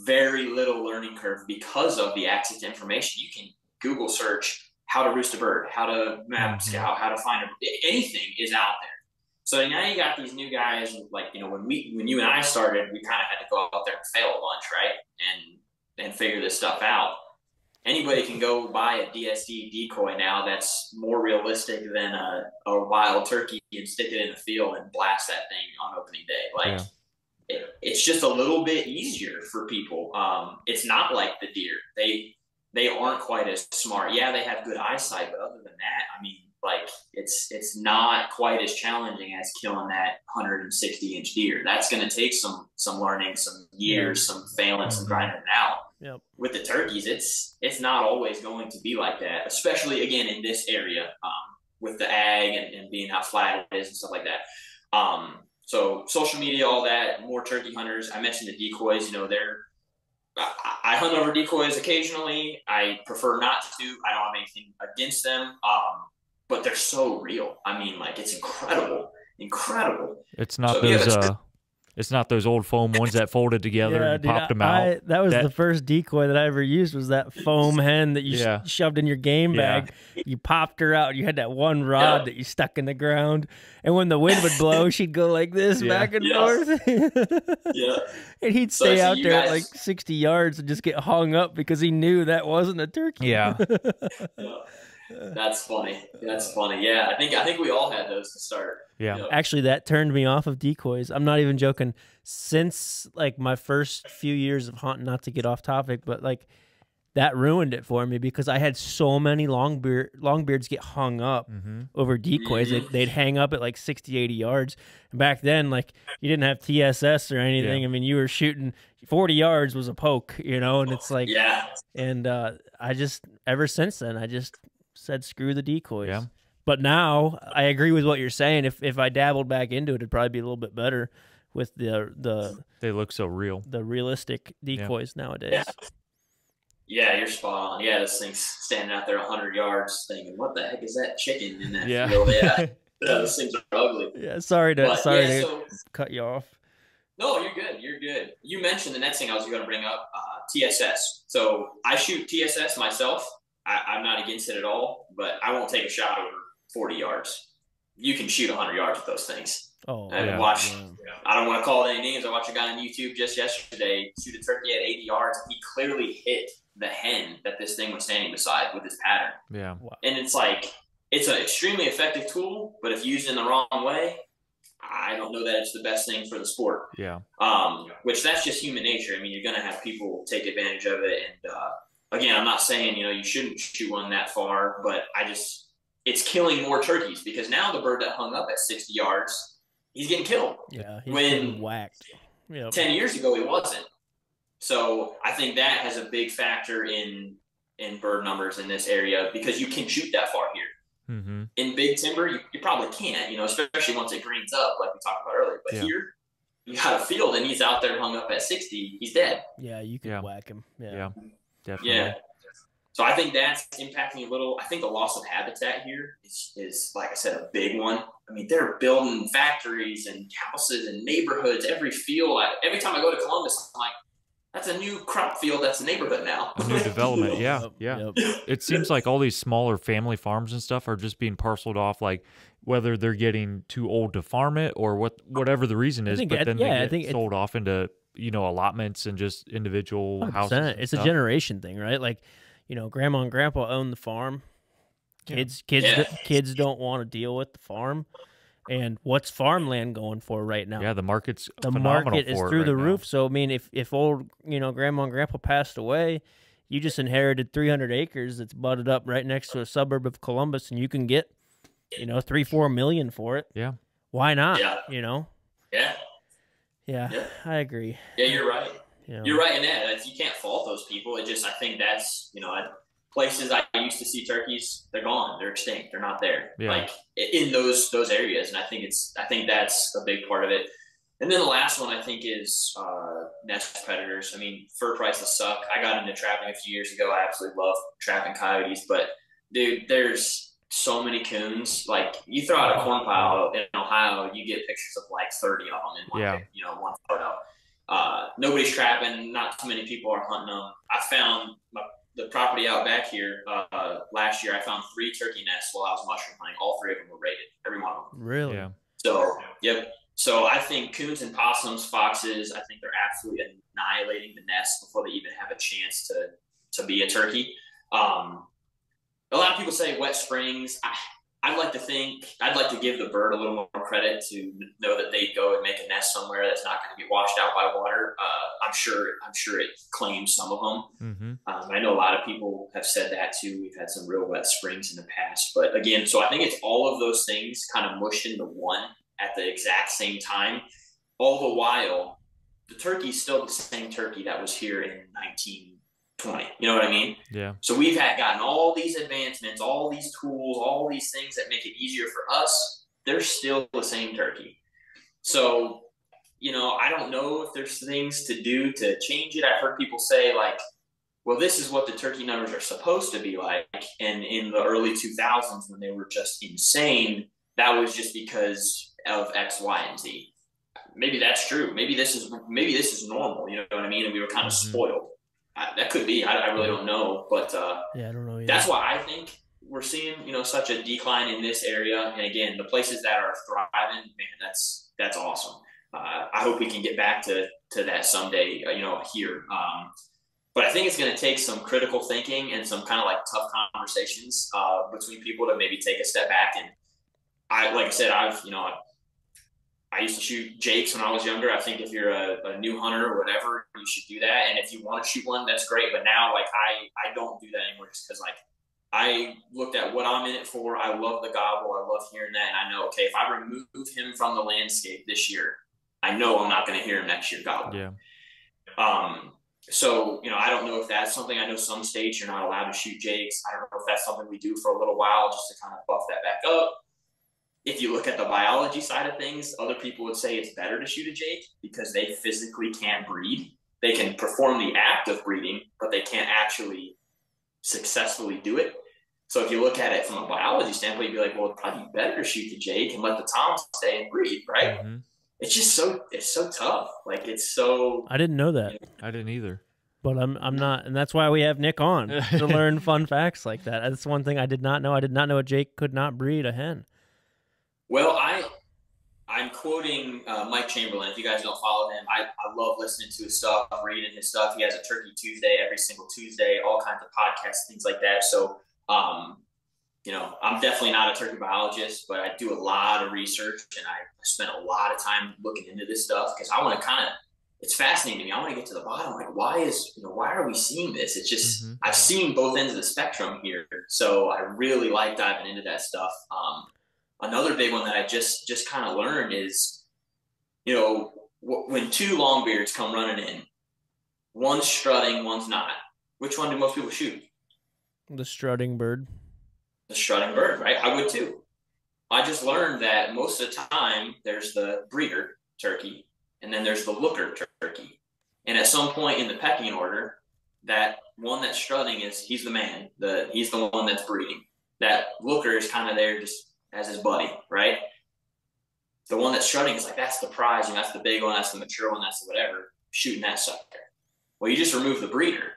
very little learning curve because of the access to information. You can Google search how to roost a bird, how to map scout, how to find anything is out there. So now you got these new guys, like, you know, when you and I started, we kind of had to go out there and fail a bunch, right? And figure this stuff out. Anybody can go buy a DSD decoy now that's more realistic than a wild turkey and stick it in the field and blast that thing on opening day. Like, it's just a little bit easier for people. It's not like the deer. They aren't quite as smart. Yeah, they have good eyesight, but other than that, I mean, like it's not quite as challenging as killing that 160-inch deer. That's going to take some learning, some years, some failing, some grinding out. Yep. With the turkeys, it's not always going to be like that, especially again in this area with the ag and being how flat it is and stuff like that. So social media, all that, more turkey hunters. I mentioned the decoys. You know, I hunt over decoys occasionally. I prefer not to. I don't have anything against them. But they're so real. I mean, like, it's incredible. It's not it's not those old foam ones that folded together and popped them out. That was the first decoy that I ever used, was that foam hen that you shoved in your game bag. You popped her out. You had that one rod that you stuck in the ground. And when the wind would blow, she'd go like this back and forth. And he'd stay out there at like 60 yards and just get hung up because he knew that wasn't a turkey. Yeah. That's funny. Yeah, I think we all had those to start. Yeah. You know? Actually, that turned me off of decoys. I'm not even joking. Since like my first few years of hunting, not to get off topic, but like that ruined it for me because I had so many longbeards get hung up over decoys. They'd hang up at like 60, 80 yards. And back then, like, you didn't have TSS or anything. I mean, you were shooting 40 yards was a poke, you know, and it's like, and I just, ever since then, I just said screw the decoys. Yeah. But now I agree with what you're saying. If I dabbled back into it, it'd probably be a little bit better with the they look so real. The realistic decoys nowadays. Yeah, you're spot on. Yeah, this thing's standing out there 100 yards thinking, what the heck is that chicken in that field? Yeah. Those things are ugly. Yeah, sorry to cut you off. No, you're good. You mentioned the next thing I was going to bring up, TSS. So I shoot TSS myself. I'm not against it at all, but I won't take a shot over 40 yards. You can shoot 100 yards with those things. I don't want to call any names. I watched a guy on YouTube just yesterday shoot a turkey at 80 yards, and he clearly hit the hen that this thing was standing beside with his pattern. Yeah. And it's like, it's an extremely effective tool, but if used in the wrong way, I don't know that it's the best thing for the sport. Yeah. Which that's just human nature. I mean, you're going to have people take advantage of it. And again, I'm not saying, you shouldn't shoot one that far, but it's killing more turkeys because now the bird that hung up at 60 yards, he's getting killed. Yeah. He's getting whacked. Yep. 10 years ago, he wasn't. So I think that has a big factor in bird numbers in this area because you can shoot that far here. Mm-hmm. In big timber, you probably can't, especially once it greens up, like we talked about earlier. But here, you got a field, and he's out there hung up at 60. He's dead. Yeah, you can whack him. Yeah, definitely. Yeah. So I think that's impacting a little. I think the loss of habitat here is, like I said, a big one. I mean, they're building factories and houses and neighborhoods. Every field, every time I go to Columbus, I'm like, that's a new crop field. That's a neighborhood now. A new development. Yeah. It seems like all these smaller family farms and stuff are just being parceled off, like whether they're getting too old to farm it or whatever the reason is. But then they get sold off into allotments and just individual 100%. Houses. It's a generation thing, right? Like, grandma and grandpa own the farm. Kids don't want to deal with the farm. And what's farmland going for right now? Yeah, the market is through the roof. Now. So I mean, if old grandma and grandpa passed away, you just inherited 300 acres that's butted up right next to a suburb of Columbus, and you can get $3-4 million for it. Yeah, why not? Yeah, I agree. Yeah, you're right. You're right in that. You can't fault those people. I think that's places I used to see turkeys, they're gone. They're extinct. They're not there. Yeah. Like in those areas. And I think that's a big part of it. And then the last one I think is nest predators. I mean, fur prices suck. I got into trapping a few years ago. I absolutely love trapping coyotes, but dude, there's so many coons. Like you throw out a corn pile in Ohio, you get pictures of like 30 of them in one photo. Nobody's trapping. Not too many people are hunting them. I found the property out back here last year. I found 3 turkey nests while I was mushroom hunting. All 3 of them were raided. Every one of them. Really? Yeah. So, yep. So I think coons and possums, foxes, I think they're absolutely annihilating the nest before they even have a chance to be a turkey. A lot of people say wet springs. I'd like to give the bird a little more credit to know that they go and make a nest somewhere that's not going to get washed out by water. I'm sure it claims some of them. Mm-hmm. I know a lot of people have said that too. We've had some real wet springs in the past, but again, so I think it's all of those things kind of mushed into one at the exact same time. All the while, the turkey's still the same turkey that was here in 1920. You know what I mean? Yeah. So we've gotten all these advancements, all these tools, all these things that make it easier for us. They're still the same turkey. So, I don't know if there's things to do to change it. I've heard people say like, well, this is what the turkey numbers are supposed to be like. And in the early 2000s when they were just insane, that was just because of X, Y, and Z. Maybe that's true. Maybe this is normal. You know what I mean? And we were kind of spoiled. That could be. I really don't know. But I don't know. That's why I think we're seeing such a decline in this area. And again, the places that are thriving, man, that's awesome. I hope we can get back to that someday. Here. But I think it's going to take some critical thinking and some kind of like tough conversations between people to maybe take a step back. And like I said, I used to shoot jakes when I was younger. I think if you're a new hunter or whatever, you should do that. And if you want to shoot one, that's great. But now, like, I don't do that anymore just because, like, I looked at what I'm in it for. I love the gobble. I love hearing that. And I know, okay, if I remove him from the landscape this year, I know I'm not going to hear him next year gobble. Yeah. So, I don't know if that's something. I know some states you're not allowed to shoot jakes. I don't know if that's something we do for a little while just to kind of buff that back up. If you look at the biology side of things, other people would say it's better to shoot a jake because they physically can't breed. They can perform the act of breeding, but they can't actually successfully do it. So if you look at it from a biology standpoint, you'd be like, well, it'd probably be better to shoot the jake and let the tom stay and breed, right? Mm-hmm. It's just so tough. Like it's so. I didn't know that. I didn't either. But I'm not, and that's why we have Nick on to learn fun facts like that. That's one thing I did not know. I did not know a jake could not breed a hen. Well, I'm quoting Mike Chamberlain. If you guys don't follow him, I love listening to his stuff, reading his stuff. He has a Turkey Tuesday every single Tuesday, all kinds of podcasts, things like that. So I'm definitely not a turkey biologist, but I do a lot of research and I spent a lot of time looking into this stuff because I want to it's fascinating to me. I want to get to the bottom. Like, why are we seeing this? It's just, I've seen both ends of the spectrum here. So I really like diving into that stuff. Another big one that I just kind of learned is, when two longbeards come running in, one's strutting, one's not. Which one do most people shoot? The strutting bird. The strutting bird, right? I would too. I just learned that most of the time there's the breeder turkey and then there's the looker turkey. And at some point in the pecking order, that one that's strutting he's the man. He's the one that's breeding. That looker is kind of there just as his buddy, right? The one that's strutting is like, that's the prize, and that's the big one, that's the mature one, that's the whatever, shooting that sucker. Well, you just remove the breeder.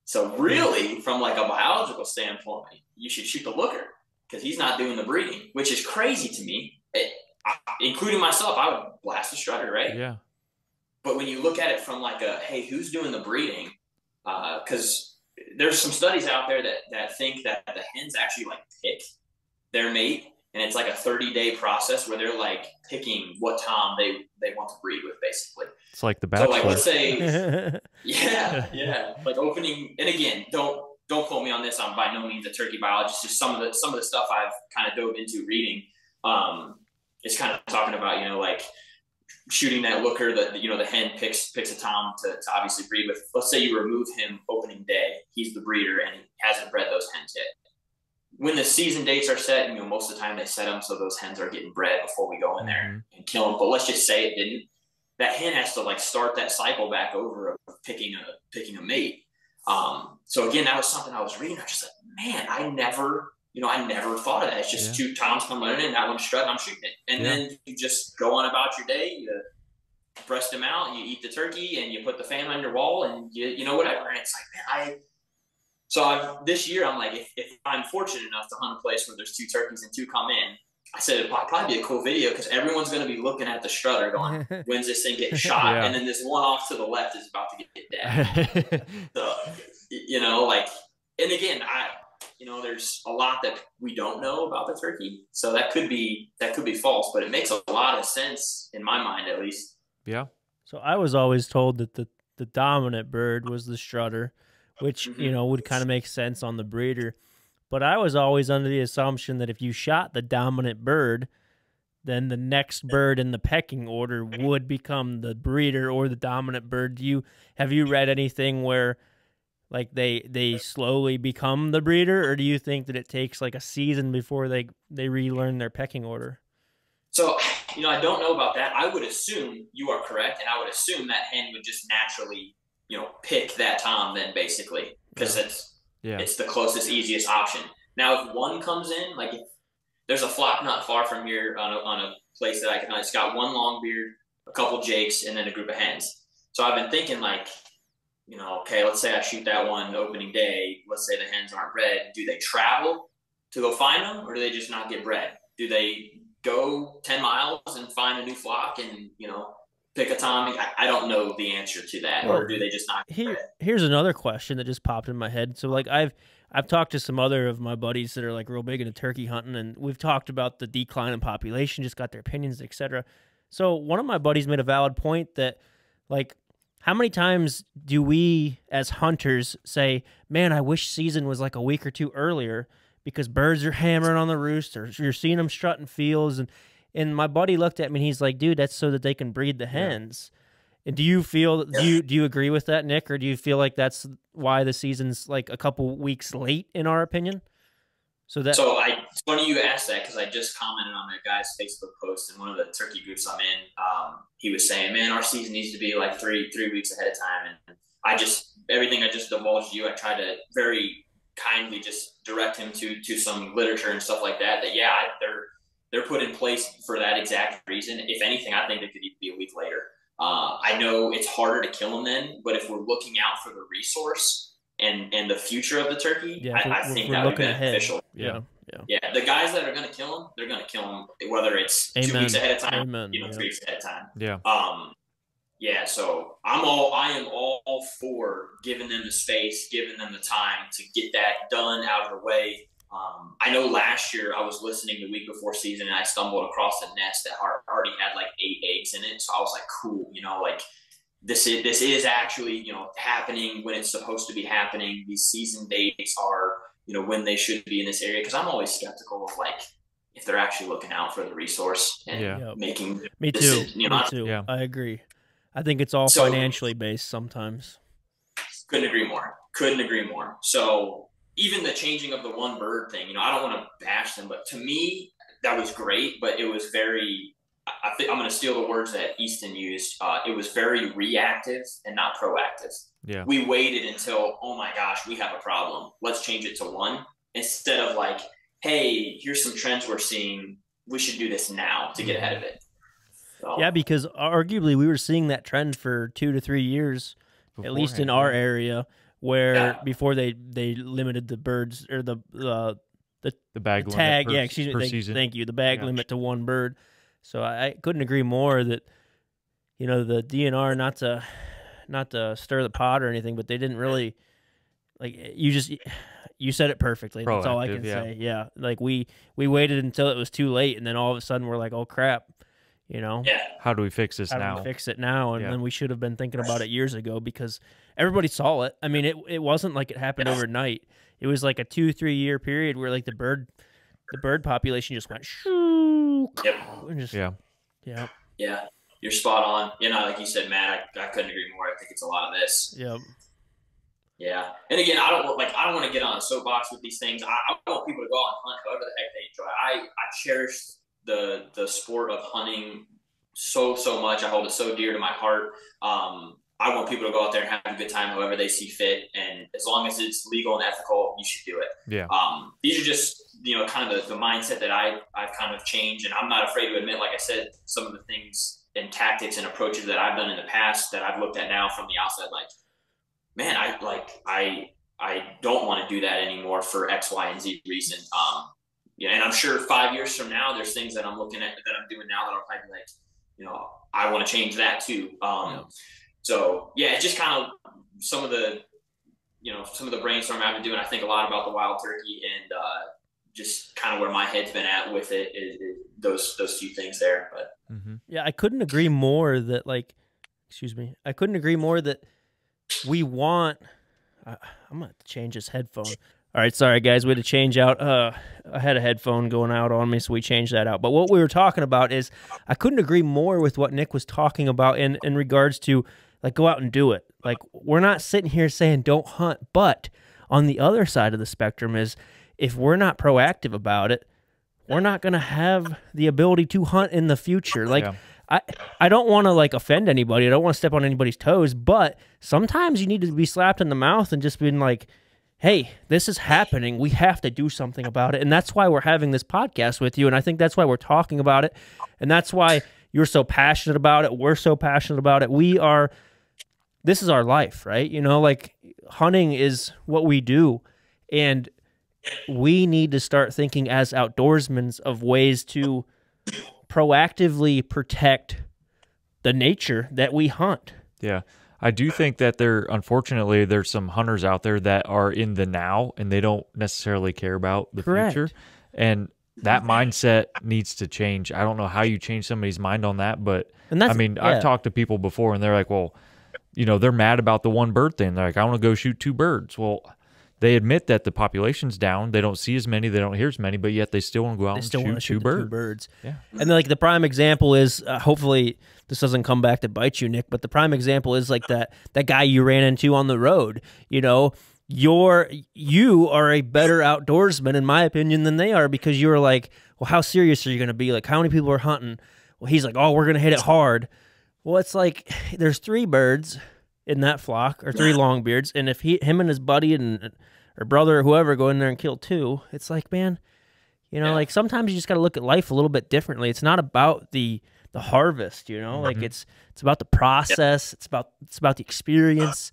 So really, from like a biological standpoint, you should shoot the looker because he's not doing the breeding, which is crazy to me. Including myself, I would blast the strutter, right? Yeah. But when you look at it from like hey, who's doing the breeding? Because there's some studies out there that think that the hens actually like pick their mate, and it's like a 30-day process where they're like picking what tom they want to breed with, basically. It's like the Bachelor. So like, let's say, yeah, like opening. And again, don't quote me on this. I'm by no means a turkey biologist. Just some of the stuff I've kind of dove into reading. Is kind of talking about like shooting that looker. The hen picks a tom to obviously breed with. Let's say you remove him opening day. He's the breeder and he hasn't bred those hens yet. When the season dates are set, most of the time they set them so those hens are getting bred before we go in there and kill them. But let's just say it didn't. That hen has to like start that cycle back over of picking a mate. So again, that was something I was reading. I was just like, man, I never thought of that. It's just two toms come running in, that one's strutting, I'm shooting it. And then you just go on about your day, you breast them out, you eat the turkey, and you put the fan on your wall, and whatever. And it's like, man, this year, I'm like, if I'm fortunate enough to hunt a place where there's two turkeys and two come in, I said it'd probably be a cool video because everyone's going to be looking at the strutter going, when's this thing get shot? Yeah. And then this one off to the left is about to get dead. So, and again, there's a lot that we don't know about the turkey. So that could be false, but it makes a lot of sense in my mind, at least. Yeah. So I was always told that the dominant bird was the strutter, which, would kind of make sense on the breeder. But I was always under the assumption that if you shot the dominant bird, then the next bird in the pecking order would become the breeder or the dominant bird. Have you read anything where like they slowly become the breeder, or do you think that it takes like a season before they relearn their pecking order? So, I don't know about that. I would assume you are correct, and I would assume that hen would just naturally, pick that tom then, basically, because it's the closest, easiest option. Now, if one comes in, like if there's a flock not far from here on a place that I can hunt, it's got one longbeard, a couple jakes, and then a group of hens. So I've been thinking like, okay, let's say I shoot that one opening day. Let's say the hens aren't bred. Do they travel to go find them, or do they just not get bred? Do they go 10 miles and find a new flock and, pick a tom? I don't know the answer to that. Or do they just not get bred? Here's another question that just popped in my head. So like I've talked to some other of my buddies that are like real big into turkey hunting, and we've talked about the decline in population, just got their opinions, etc. So one of my buddies made a valid point that like, how many times do we as hunters say, man, I wish season was like a week or two earlier because birds are hammering on the roost, or you're seeing them strutting fields. And my buddy looked at me and he's like, dude, that's so that they can breed the hens. Yeah. And do you agree with that, Nick, or do you feel like that's why the season's like a couple weeks late in our opinion? So it's funny you asked that because I just commented on that guy's Facebook post in one of the turkey groups I'm in. He was saying, man, our season needs to be like three weeks ahead of time. And everything I just divulged to you, I tried to very kindly just direct him to some literature and stuff like that. They're put in place for that exact reason. If anything, I think they could even be a week later. I know it's harder to kill them then, but if we're looking out for the resource and the future of the turkey, I think that would be beneficial. Yeah. The guys that are going to kill them, they're going to kill them, whether it's 2 weeks ahead of time, 3 weeks ahead of time. Yeah. So I am all for giving them the space, giving them the time to get that done out of the way. I know last year I was listening the week before season and I stumbled across a nest that already had like 8 eggs in it. So I was like, cool, like this is actually, happening when it's supposed to be happening. These season dates are, when they should be in this area. Cause I'm always skeptical of like, if they're actually looking out for the resource and making me too. Me too. Yeah. I agree. I think it's all financially based sometimes. Couldn't agree more. So even the changing of the one bird thing, I don't want to bash them, but to me, that was great, but it was very, I think I'm going to steal the words that Easton used. It was very reactive and not proactive. Yeah. We waited until, oh my gosh, we have a problem. Let's change it to one, instead of like, hey, here's some trends we're seeing. We should do this now to get ahead of it. So. Yeah, because arguably we were seeing that trend for 2 to 3 years, at least in our area, where before they limited the birds or the bag tag, limit per season. Thank you, the bag limit to one bird. So I couldn't agree more that the DNR, not to stir the pot or anything, but they didn't really you said it perfectly. That's all I can say. Yeah, like we waited until it was too late, and then all of a sudden we're like, oh crap. How do we fix this now? How do we fix it now? And then we should have been thinking about it years ago, because everybody saw it. I mean, it wasn't like it happened overnight. It was like a 2-3 year period where like the bird population just went shoo. Yeah. You're spot on. Like you said, Matt, I couldn't agree more. I think it's a lot of this. Yep. Yeah. And again, I don't want to get on a soapbox with these things. I want people to go out and hunt however the heck they enjoy. I cherish the sport of hunting so much. I hold it so dear to my heart. I want people to go out there and have a good time however they see fit, and as long as it's legal and ethical, you should do it. Yeah. These are just kind of the mindset that I've kind of changed, and I'm not afraid to admit, like I said, some of the things and tactics and approaches that I've done in the past that I've looked at now from the outside, like, man, I don't want to do that anymore for X, Y, and Z reason. And I'm sure 5 years from now, there's things that I'm looking at that I'm doing now that I'll probably be like, I want to change that too. So yeah, it's just kind of some of the brainstorming I've been doing. I think a lot about the wild turkey, and just kind of where my head's been at with it is those few things there. But yeah, I couldn't agree more that I couldn't agree more that we want. I'm gonna have to change this headphone. All right, sorry guys, we had to change out. I had a headphone going out on me, so we changed that out. But what we were talking about is, I couldn't agree more with what Nick was talking about in regards to, like, go out and do it. Like, we're not sitting here saying don't hunt, but on the other side of the spectrum is, if we're not proactive about it, we're not going to have the ability to hunt in the future. Like, I don't want to like offend anybody. I don't want to step on anybody's toes, but sometimes you need to be slapped in the mouth and just being like, hey, this is happening. We have to do something about it. And that's why we're having this podcast with you. And I think that's why we're talking about it. And that's why you're so passionate about it. We're so passionate about it. This is our life, right? Like, hunting is what we do. And we need to start thinking as outdoorsmen of ways to proactively protect the nature that we hunt. Yeah. I do think that unfortunately, there's some hunters out there that are in the now and they don't necessarily care about the future. And that mindset needs to change. I don't know how you change somebody's mind on that, but I've talked to people before and they're like, well, they're mad about the one bird thing. They're like, I want to go shoot 2 birds. Well, they admit that the population's down. They don't see as many. They don't hear as many, but yet they still want to go out and shoot 2 birds. Yeah. And like the prime example is, hopefully this doesn't come back to bite you, Nick, but the prime example is like that guy you ran into on the road. You are a better outdoorsman, in my opinion, than they are, because you were like, well, how serious are you going to be? Like, how many people are hunting? Well, he's like, oh, we're going to hit it hard. Well, it's like there's 3 birds in that flock, or 3 longbeards, and if him and his buddy or brother or whoever go in there and kill 2, it's like, man, like sometimes you just got to look at life a little bit differently. It's not about the harvest, like it's about the process. It's about the experience.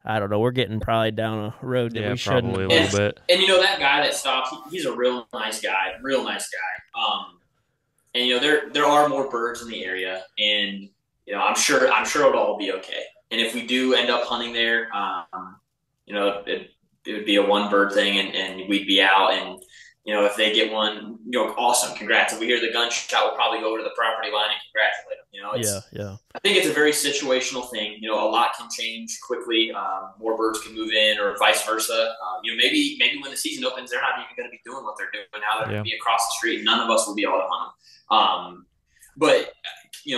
I don't know. We're getting probably down a road that we shouldn't. Probably a little bit. And that guy that stopped, he's a real nice guy. And there are more birds in the area, and I'm sure it'll all be okay. And if we do end up hunting there, it would be a 1 bird thing, and we'd be out. And if they get one, awesome, congrats. If we hear the gunshot, we'll probably go over to the property line and congratulate them. Yeah. I think it's a very situational thing. A lot can change quickly. More birds can move in, or vice versa. Maybe when the season opens, they're not even going to be doing what they're doing now. They're going to be across the street. None of us will be able to hunt them. But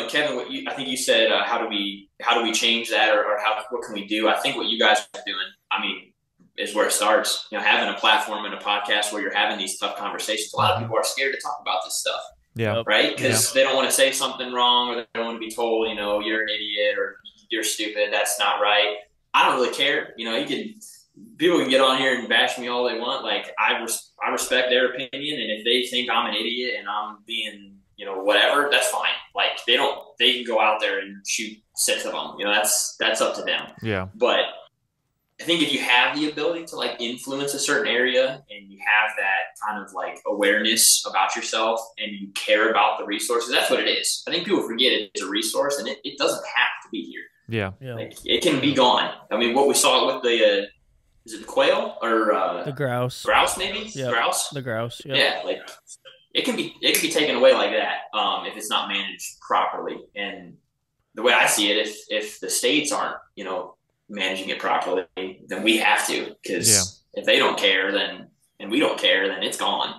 Kevin, I think you said, how do we change that, or what can we do? I think what you guys are doing, is where it starts. Having a platform and a podcast where you're having these tough conversations. A lot of people are scared to talk about this stuff. Yeah. Right? Because they don't want to say something wrong, or they don't want to be told, you're an idiot or you're stupid. That's not right. I don't really care. People can get on here and bash me all they want. Like, I respect their opinion, and if they think I'm an idiot and I'm being, whatever, that's fine. Like, they can go out there and shoot 6 of them. That's up to them. Yeah. But I think if you have the ability to like influence a certain area, and you have that kind of like awareness about yourself, and you care about the resources, that's what it is. I think people forget it's a resource, and it doesn't have to be here. Yeah. Like, it can be gone. What we saw with the, is it the quail or the grouse? Grouse, maybe? Yep. Grouse? The grouse, yeah. Like, it can be taken away like that if it's not managed properly. And the way I see it, if the states aren't, managing it properly, then we have to, because if they don't care, and we don't care, then it's gone.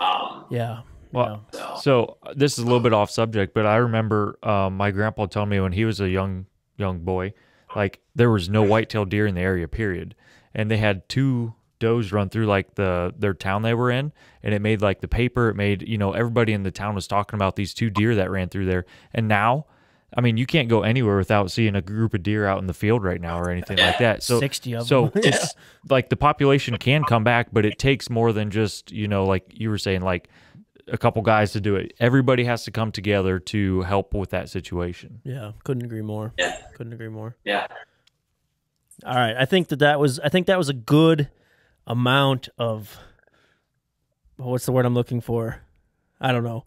Well, so this is a little bit off subject, but I remember my grandpa telling me when he was a young boy, like, there was no white-tailed deer in the area, period. And they had 2 does run through like their town they were in, and it made like the paper. It made, everybody in the town was talking about these 2 deer that ran through there. And now, you can't go anywhere without seeing a group of deer out in the field right now or anything like that. So 60 of them. So it's like the population can come back, but it takes more than just, like you were saying, like a couple guys to do it. Everybody has to come together to help with that situation. Yeah, couldn't agree more. Yeah. Couldn't agree more. Yeah. All right, I think that was a good amount of, what's the word I'm looking for? I don't know.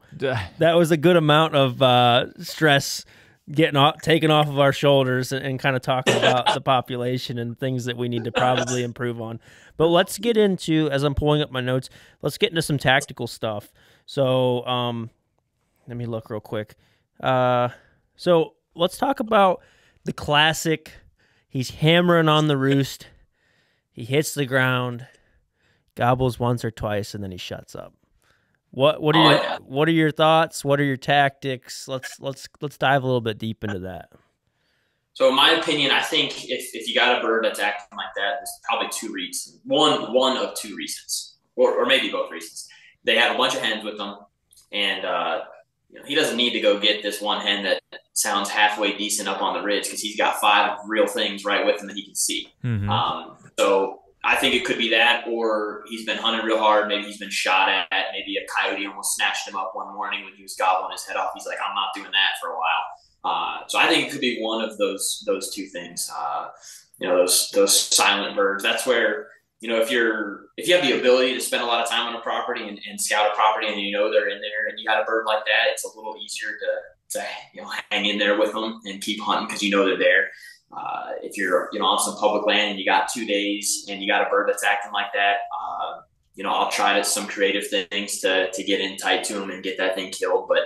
That was a good amount of stress taken off of our shoulders, and kind of talking about the population and things that we need to probably improve on. But let's get into, as I'm pulling up my notes, let's get into some tactical stuff. So let me look real quick. So let's talk about the classic. He's hammering on the roost. He hits the ground, gobbles once or twice, and then he shuts up. What are your thoughts? What are your tactics? Let's dive a little bit deep into that. So in my opinion, I think if you got a bird that's acting like that, there's probably 2 reasons. One of 2 reasons, or maybe both reasons. They have a bunch of hens with them, and he doesn't need to go get this one hen that sounds halfway decent up on the ridge, because he's got 5 real things right with him that he can see. Mm-hmm. So I think it could be that, or he's been hunting real hard. Maybe he's been shot at. Maybe a coyote almost snatched him up one morning when he was gobbling his head off. He's like, I'm not doing that for a while. So I think it could be one of those 2 things. Those silent birds. That's where, if you have the ability to spend a lot of time on a property and scout a property, and they're in there, and you got a bird like that, it's a little easier to hang in there with them and keep hunting, because they're there. If you're on some public land and you got 2 days and you got a bird that's acting like that, I'll try some creative things to get in tight to him and get that thing killed. But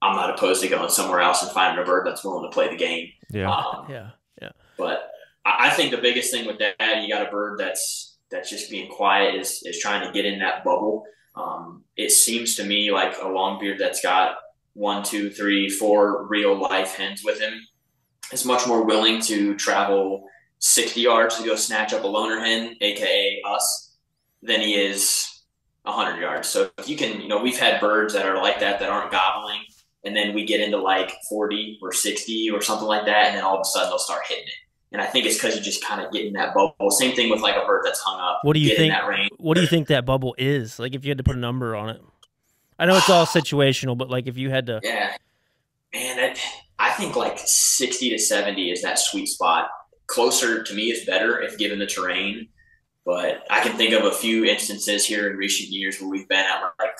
I'm not opposed to going somewhere else and finding a bird that's willing to play the game. Yeah. But I think the biggest thing with that, you got a bird that's just being quiet, is trying to get in that bubble. It seems to me like a longbeard that's got 1, 2, 3, 4 real life hens with him is much more willing to travel 60 yards to go snatch up a loner hen, aka us, than he is 100 yards. So if you can, we've had birds that are like that aren't gobbling, and then we get into like 40 or 60 or something like that, and then all of a sudden they'll start hitting it. And I think it's because you just kind of get in that bubble. Same thing with like a bird that's hung up. What do you think? What do you think that bubble is? Like, if you had to put a number on it, I know it's all situational, but like if you had to, man, I think like 60 to 70 is that sweet spot. Closer to me is better if given the terrain. But I can think of a few instances here in recent years where we've been at like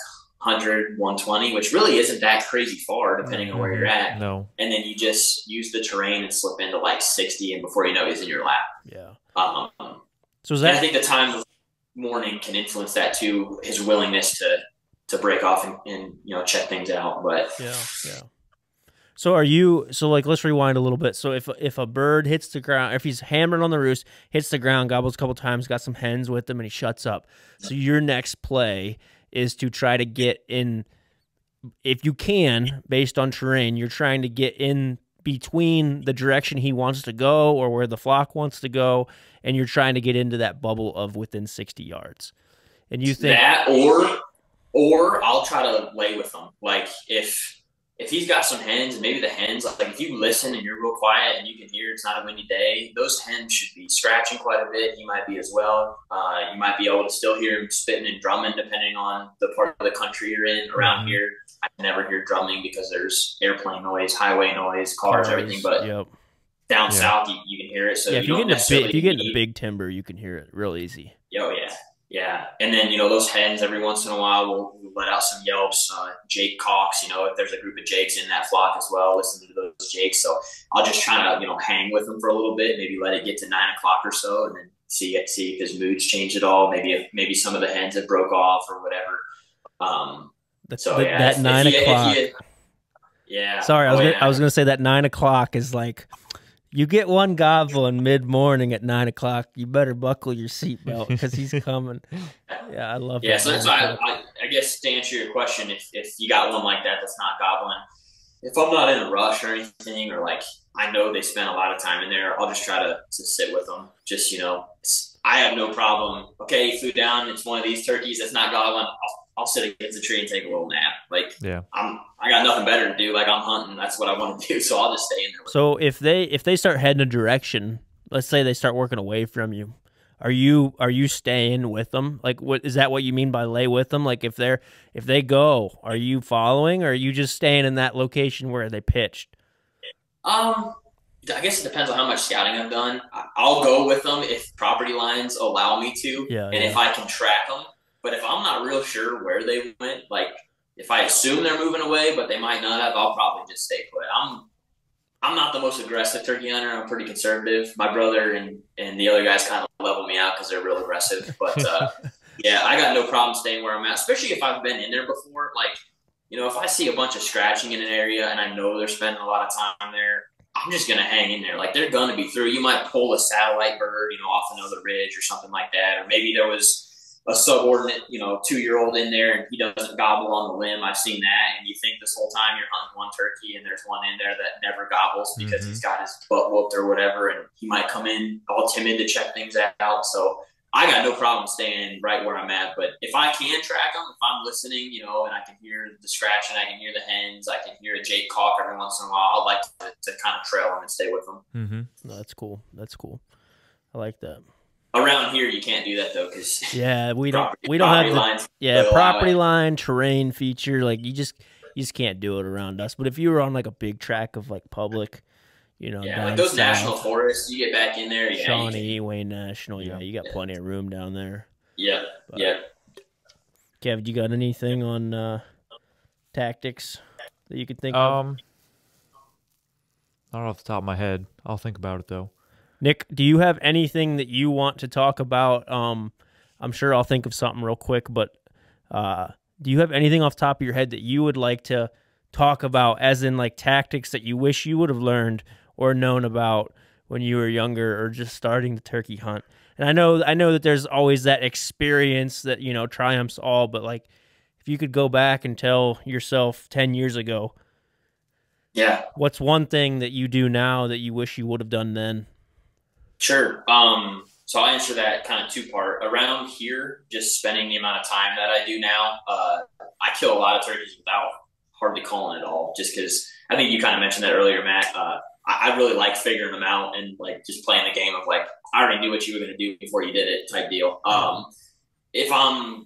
100, 120, which really isn't that crazy far depending on where you're at. No. And then you just use the terrain and slip into like 60, and before you know, he's in your lap. Yeah. So is that? I think morning can influence that too, his willingness to break off and check things out. But yeah. So like, let's rewind a little bit. So if a bird hits the ground, if he's hammering on the roost, hits the ground, gobbles a couple times, got some hens with him, and he shuts up. So your next play is to try to get in, if you can, based on terrain, you're trying to get in between the direction he wants to go or where the flock wants to go, and you're trying to get into that bubble of within 60 yards. And you think that, or I'll try to lay with them. Like if he's got some hens, maybe the hens, like if you listen and you're real quiet and you can hear it's not a windy day, those hens should be scratching quite a bit. He might be as well. You might be able to still hear him spitting and drumming depending on the part of the country you're in. Around here, I never hear drumming because there's airplane noise, highway noise, cars, everything. But down south, you can hear it. So if you get into big timber, you can hear it real easy. Oh, yeah. Yeah, and then, those hens every once in a while will let out some yelps, Jake cocks, if there's a group of jakes in that flock as well, listen to those jakes. So I'll just try to, hang with them for a little bit, maybe let it get to 9 o'clock or so, and then see if his mood's changed at all. Maybe some of the hens have broke off or whatever. That 9 o'clock. Yeah. Sorry, I was going to say that 9 o'clock is like, you get one goblin mid-morning at 9 o'clock, you better buckle your seatbelt because he's coming. Yeah, I love that. Yeah, so that's why I guess to answer your question, if you got one like that that's not goblin, if I'm not in a rush or anything, or like I know they spend a lot of time in there, I'll just try to sit with them. Just, I have no problem. Okay, he flew down, it's one of these turkeys that's not goblin, I'll sit against the tree and take a little nap. Like, I got nothing better to do. Like, I'm hunting. That's what I want to do. So I'll just stay in there. So if they start heading a direction, let's say they start working away from you, are you staying with them? Like, what is that? What you mean by lay with them? Like, if they go, are you following, or are you just staying in that location where they pitched? I guess it depends on how much scouting I've done. I'll go with them if property lines allow me to, if I can track them. But if I'm not real sure where they went, like if I assume they're moving away, but they might not have, I'll probably just stay put. I'm not the most aggressive turkey hunter. I'm pretty conservative. My brother and the other guys kind of level me out because they're real aggressive. But I got no problem staying where I'm at, especially if I've been in there before. Like, if I see a bunch of scratching in an area and I know they're spending a lot of time there, I'm just going to hang in there. Like, they're going to be through. You might pull a satellite bird, off another ridge or something like that. Or maybe there was a subordinate, 2-year-old in there and he doesn't gobble on the limb. I've seen that. And you think this whole time you're hunting one turkey and there's one in there that never gobbles because he's got his butt whooped or whatever. And he might come in all timid to check things out. So I got no problem staying right where I'm at. But if I can track them, if I'm listening, and I can hear the scratching, I can hear the hens, I can hear a jake cock every once in a while, I'd like to kind of trail them and stay with them. No, that's cool. I like that. Around here, you can't do that though, because we don't have property line, terrain feature. Like you just can't do it around us. But if you were on like a big track of like public, like those national forests, you get back in there. Yeah, Shawnee, Wayne National. Yeah, you got plenty of room down there. Yeah, Kev, you got anything on tactics that you could think of? Not off the top of my head. I'll think about it though. Nick, do you have anything that you want to talk about? I'm sure I'll think of something real quick, but do you have anything off the top of your head that you would like to talk about, as in like tactics that you wish you would have learned or known about when you were younger or just starting the turkey hunt? And I know that there's always that experience that, triumphs all, but like if you could go back and tell yourself 10 years ago, what's one thing that you do now that you wish you would have done then? Sure. So I'll answer that kind of two-part. Around here, just spending the amount of time that I do now, I kill a lot of turkeys without hardly calling at all, just because I think you kind of mentioned that earlier, Matt. I really like figuring them out and like just playing the game of like, I already knew what you were going to do before you did it type deal. If I'm,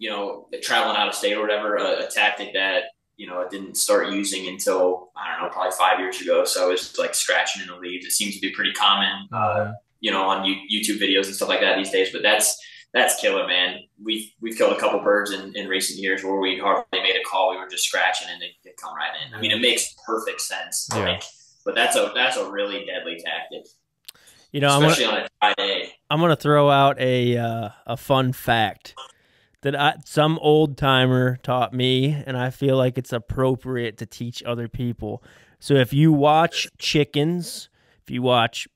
traveling out of state or whatever, a tactic that, I didn't start using until, I don't know, probably 5 years ago. So it's like scratching in the leaves. It seems to be pretty common. On YouTube videos and stuff like that these days, but that's killer, man. We've killed a couple birds in recent years where we hardly made a call. We were just scratching and they come right in. I mean, it makes perfect sense. But that's a really deadly tactic. You know, especially on a dry day. I'm gonna throw out a fun fact that some old timer taught me, and I feel like it's appropriate to teach other people. So if you watch chickens, if you watch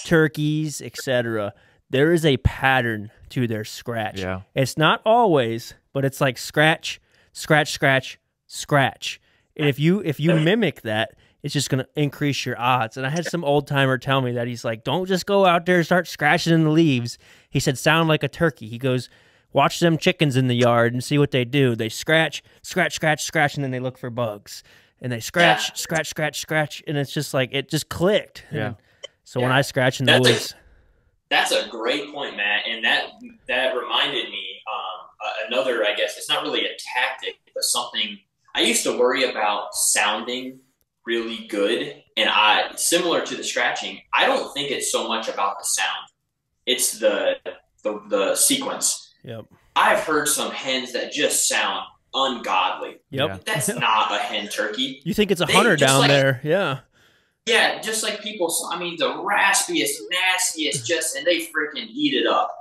turkeys, etc., there is a pattern to their scratch. Yeah. It's not always, but it's like scratch, scratch, scratch, scratch. And if you mimic that, it's just going to increase your odds. And I had some old timer tell me that. He's like, don't just go out there and start scratching in the leaves. He said, sound like a turkey. He goes, watch them chickens in the yard and see what they do. They scratch, scratch, scratch, scratch, and then they look for bugs. And they scratch, scratch, scratch, scratch, and it's just like, it just clicked. Yeah. And so when I scratch in the woods. That's a great point, Matt. And that reminded me, another, I guess, it's not really a tactic, but something I used to worry about sounding really good. And similar to the scratching, I don't think it's so much about the sound. It's the sequence. Yep. I've heard some hens that just sound ungodly. Yep. That's not a hen turkey. You think it's a hunter down there. Yeah. Yeah, just like people, I mean, the raspiest, nastiest, and they freaking eat it up.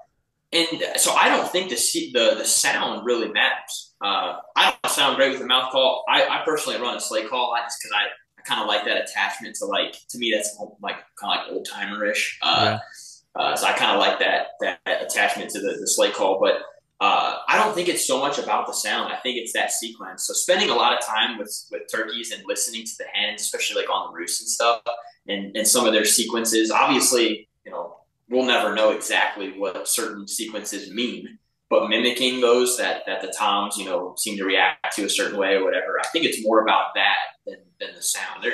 And so I don't think the sound really matters. I don't sound great with a mouth call. I personally run a sleigh call just because I kind of like that attachment to me, that's like kind of like old timer-ish. So I kind of like that attachment to the sleigh call, but I don't think it's so much about the sound. I think it's that sequence. So spending a lot of time with turkeys and listening to the hens, especially like on the roost and stuff, and some of their sequences. Obviously, you know, we'll never know exactly what certain sequences mean, but mimicking those that the toms, you know, seem to react to a certain way or whatever. I think it's more about that than the sound.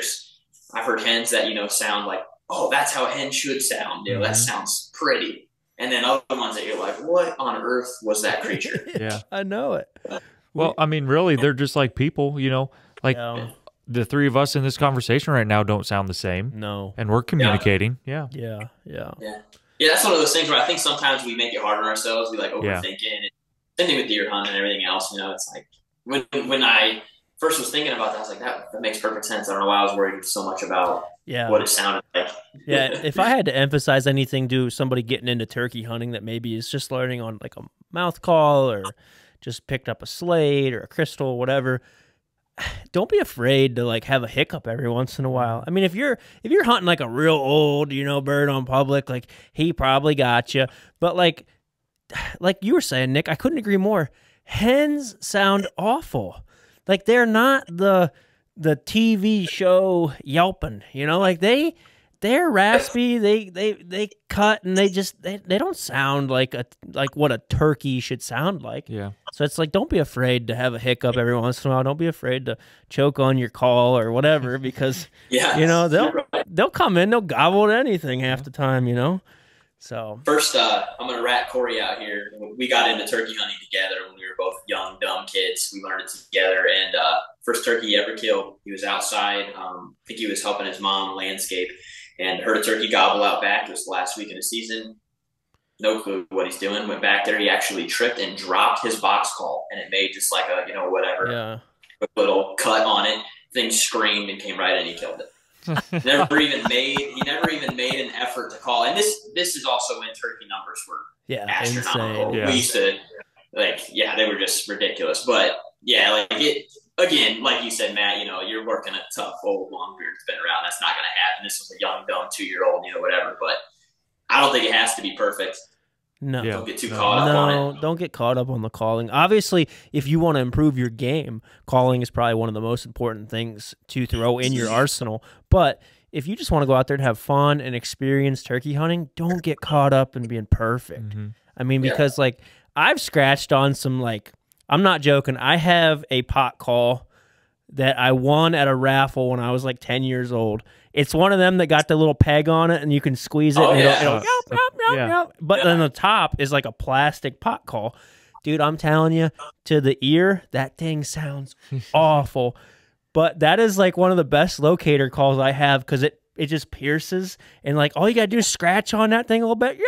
I've heard hens that, you know, sound like, oh, that's how a hen should sound. You know, that sounds pretty. And then other ones that you're like, what on earth was that creature? Yeah, I know it. Well, I mean, really, they're just like people, you know, like the three of us in this conversation right now don't sound the same. No. And we're communicating. Yeah. Yeah. Yeah, that's one of those things where I think sometimes we make it hard on ourselves. We like overthink it. And same thing with deer hunting and everything else. You know, it's like when I first was thinking about that, I was like, that makes perfect sense. I don't know why I was worried so much about what it sounded like. Yeah, if I had to emphasize anything to somebody getting into turkey hunting that maybe is just learning on like a mouth call or just picked up a slate or a crystal, whatever, don't be afraid to like have a hiccup every once in a while. I mean, if you're hunting like a real old, you know, bird on public, like he probably got you. But like you were saying, Nick, I couldn't agree more. Hens sound awful. Like they're not the TV show yelping, you know, like they're raspy, they cut, and they don't sound like what a turkey should sound like. Yeah. So it's like, don't be afraid to have a hiccup every once in a while. Don't be afraid to choke on your call or whatever, because you know, they'll come in, they'll gobble at anything half the time, you know. So first, I'm gonna rat Corey out here. We got into turkey hunting together when we were both young, dumb kids. We learned it together, and first turkey he ever killed, he was outside. I think he was helping his mom landscape, and heard a turkey gobble out back. It was the last week of the season. No clue what he's doing. Went back there. He actually tripped and dropped his box call, and it made just like a, you know, whatever, a little cut on it. Thing screamed and came right in. He killed it. He never even made an effort to call. And this is also when turkey numbers were astronomical. Insane. We used to they were just ridiculous. But yeah, like it again, like you said, Matt, you know, you're working a tough old long beard that's been around. That's not gonna happen. This was a young, dumb 2-year-old, you know, whatever. But I don't think it has to be perfect. No, don't get too caught up on it. Don't get caught up on the calling. Obviously, if you want to improve your game, calling is probably one of the most important things to throw in your arsenal. But if you just want to go out there and have fun and experience turkey hunting, don't get caught up in being perfect. I mean, because like I've scratched on some, like, I'm not joking. I have a pot call that I won at a raffle when I was like 10 years old. It's one of them that got the little peg on it, and you can squeeze it. And it'll yelp. But then the top is like a plastic pot call. Dude, I'm telling you, to the ear, that thing sounds awful. But that is like one of the best locator calls I have, because it just pierces, and like all you gotta do is scratch on that thing a little bit.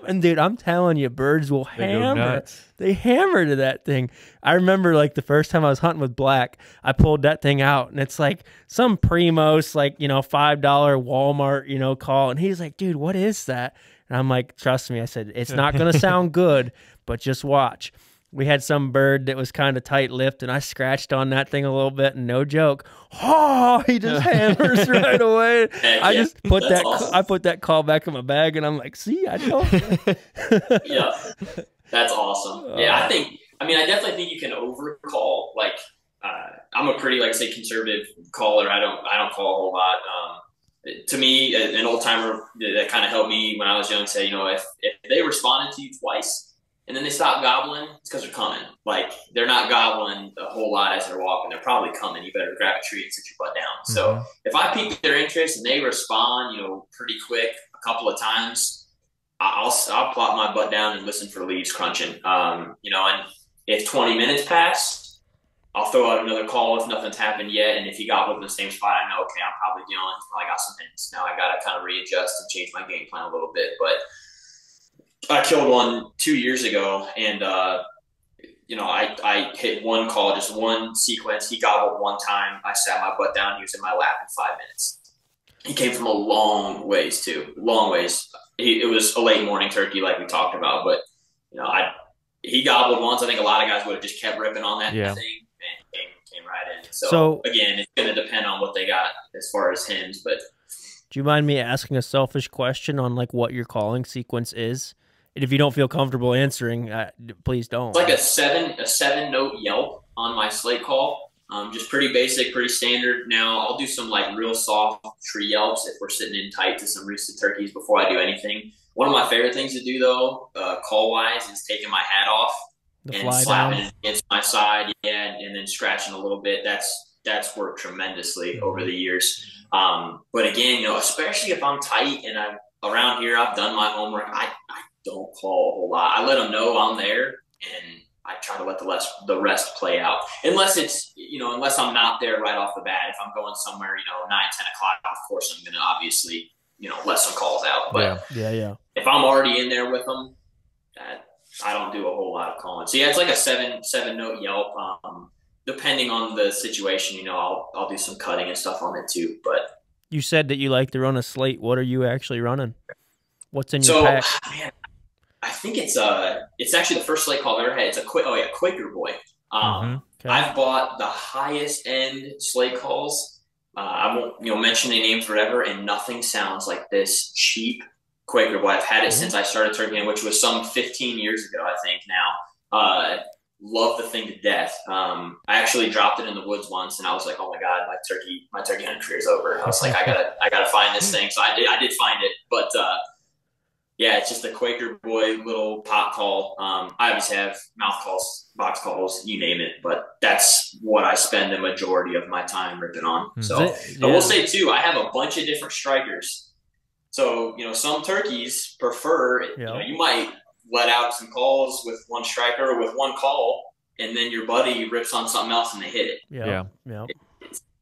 And dude, I'm telling you, birds will hammer. They hammer to that thing. I remember like the first time I was hunting with Black, I pulled that thing out, and it's like some Primos, like, you know, $5 Walmart, you know, call, and he's like, dude, what is that? And I'm like, trust me, I said, it's not gonna sound good, but just watch. We had some bird that was kind of tight-lipped, and I scratched on that thing a little bit, and no joke, oh, he just hammers right away. I just put that awesome. I put that call back in my bag, and I'm like, see, I told you. Yeah, that's awesome. Yeah, I definitely think you can overcall. Like, I'm a pretty, like, say, conservative caller. I don't call a whole lot. To me, an old timer that kind of helped me when I was young say, you know, if they responded to you twice and then they stop gobbling, it's because they're coming. Like, they're not gobbling a whole lot as they're walking. They're probably coming. You better grab a tree and sit your butt down. So if I pique their interest and they respond, you know, pretty quick a couple of times, I'll plop my butt down and listen for leaves crunching. You know, and if 20 minutes pass, I'll throw out another call if nothing's happened yet. And if he gobbled in the same spot, I know, okay, I'm probably dealing. I got some hints. Now I got to kind of readjust and change my game plan a little bit. But I killed one 2 years ago, and you know, I hit one call, just one sequence. He gobbled one time. I sat my butt down. He was in my lap in 5 minutes. He came from a long ways too, long ways. It was a late morning turkey, like we talked about, but you know, he gobbled once. I think a lot of guys would have just kept ripping on that thing, and came right in. So again, it's going to depend on what they got as far as hymns. But do you mind me asking a selfish question on like what your calling sequence is? And if you don't feel comfortable answering, please don't. It's like a seven note yelp on my slate call. Just pretty basic, pretty standard. Now I'll do some like real soft tree yelps if we're sitting in tight to some roosted turkeys before I do anything. One of my favorite things to do though, call wise, is taking my hat off and slapping it against my side, and then scratching a little bit. That's worked tremendously over the years. But again, you know, especially if I'm tight and I'm around here, I've done my homework. I don't call a whole lot. I let them know I'm there, and I try to let the rest play out. Unless it's, you know, unless I'm not there right off the bat. If I'm going somewhere, you know, 9, 10 o'clock, of course I'm going to obviously, you know, let some calls out. But yeah. If I'm already in there with them, I don't do a whole lot of calling. So yeah, it's like a seven note yelp. Depending on the situation, you know, I'll do some cutting and stuff on it too. But you said that you like to run a slate. What are you actually running? What's in your pack? Man, I think it's actually the first slate call I've ever had. It's a Quaker Boy. Okay. I've bought the highest end slate calls. I won't, you know, mention any names forever, and nothing sounds like this cheap Quaker Boy. I've had it since I started turkeying, which was some 15 years ago, I think now. Love the thing to death. I actually dropped it in the woods once, and I was like, "Oh my god, my turkey hunting career is over." I was like, "I gotta find this thing." So I did find it, but yeah, it's just a Quaker Boy little pot call. I always have mouth calls, box calls, you name it, but that's what I spend the majority of my time ripping on. So I will say too, I have a bunch of different strikers. So, you know, some turkeys prefer, you know, you might let out some calls with one striker or with one call, and then your buddy rips on something else and they hit it. Yeah.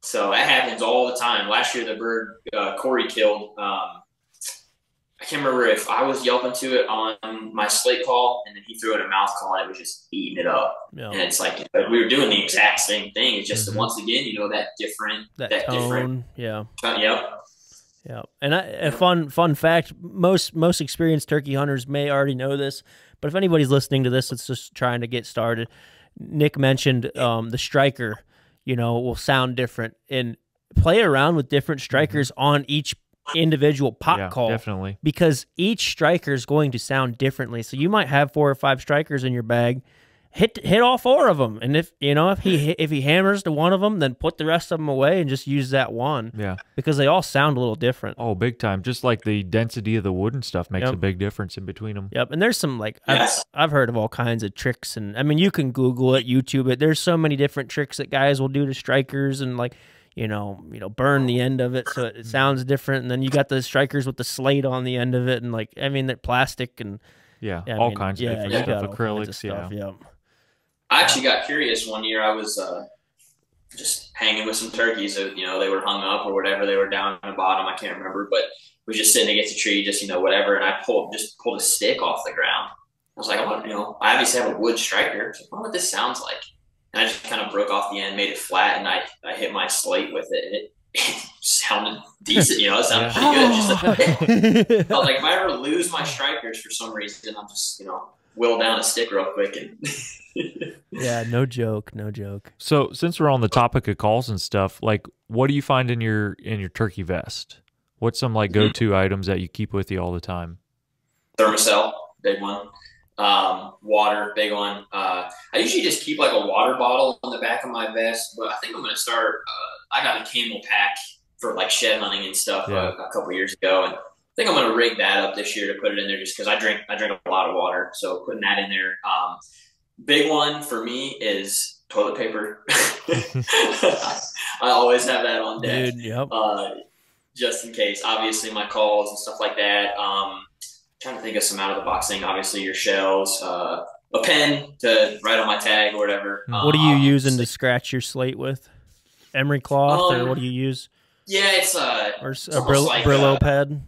So that happens all the time. Last year, the bird Corey killed, I can't remember if I was yelping to it on my slate call, and then he threw in a mouth call, and it was just eating it up. And it's like we were doing the exact same thing. It's just once again, you know, that tone. Yeah. And a fun fact: most experienced turkey hunters may already know this, but if anybody's listening to this that's just trying to get started, Nick mentioned the striker, you know, will sound different, and play around with different strikers on each individual pot call, definitely, because each striker is going to sound differently. So you might have 4 or 5 strikers in your bag. Hit all 4 of them, and if he hammers to one of them, then put the rest of them away and just use that one. Yeah, because they all sound a little different. Oh, big time! Just like the density of the wood and stuff makes a big difference in between them. Yep, and there's some like I've heard of all kinds of tricks, and I mean you can Google it, YouTube it. There's so many different tricks that guys will do to strikers, and like you know, burn the end of it so it sounds different, and then you got the strikers with the slate on the end of it, and like I mean that plastic and all kinds of different stuff, acrylics, stuff. Yeah. I actually got curious one year. I was just hanging with some turkeys. You know, they were hung up or whatever. They were down in the bottom. I can't remember, but we just sitting against a tree, just, you know, whatever. And I pulled a stick off the ground. I was like, you know, I obviously have a wood striker. So I wonder what this sounds like. And I just kind of broke off the end, made it flat, and I hit my slate with it. And it sounded decent, you know, it sounded pretty good. I was like, if I ever lose my strikers for some reason, I'm just, you know, whittle down a stick real quick. And yeah, no joke. So since we're on the topic of calls and stuff, like, what do you find in your turkey vest? What's some like go-to items that you keep with you all the time? Thermocell, big one. Water, big one. I usually just keep like a water bottle on the back of my vest, but I think I'm going to start, I got a camel pack for like shed hunting and stuff a couple years ago. And I think I'm going to rig that up this year to put it in there just because I drink a lot of water. So putting that in there. Big one for me is toilet paper. I always have that on deck. Dude, yep. Just in case, obviously my calls and stuff like that. Trying to think of some out of the box thing. Obviously your shells, a pen to write on my tag or whatever. What are you using to scratch your slate with? Emery cloth, or what do you use? Yeah, it's or a Brillo pad.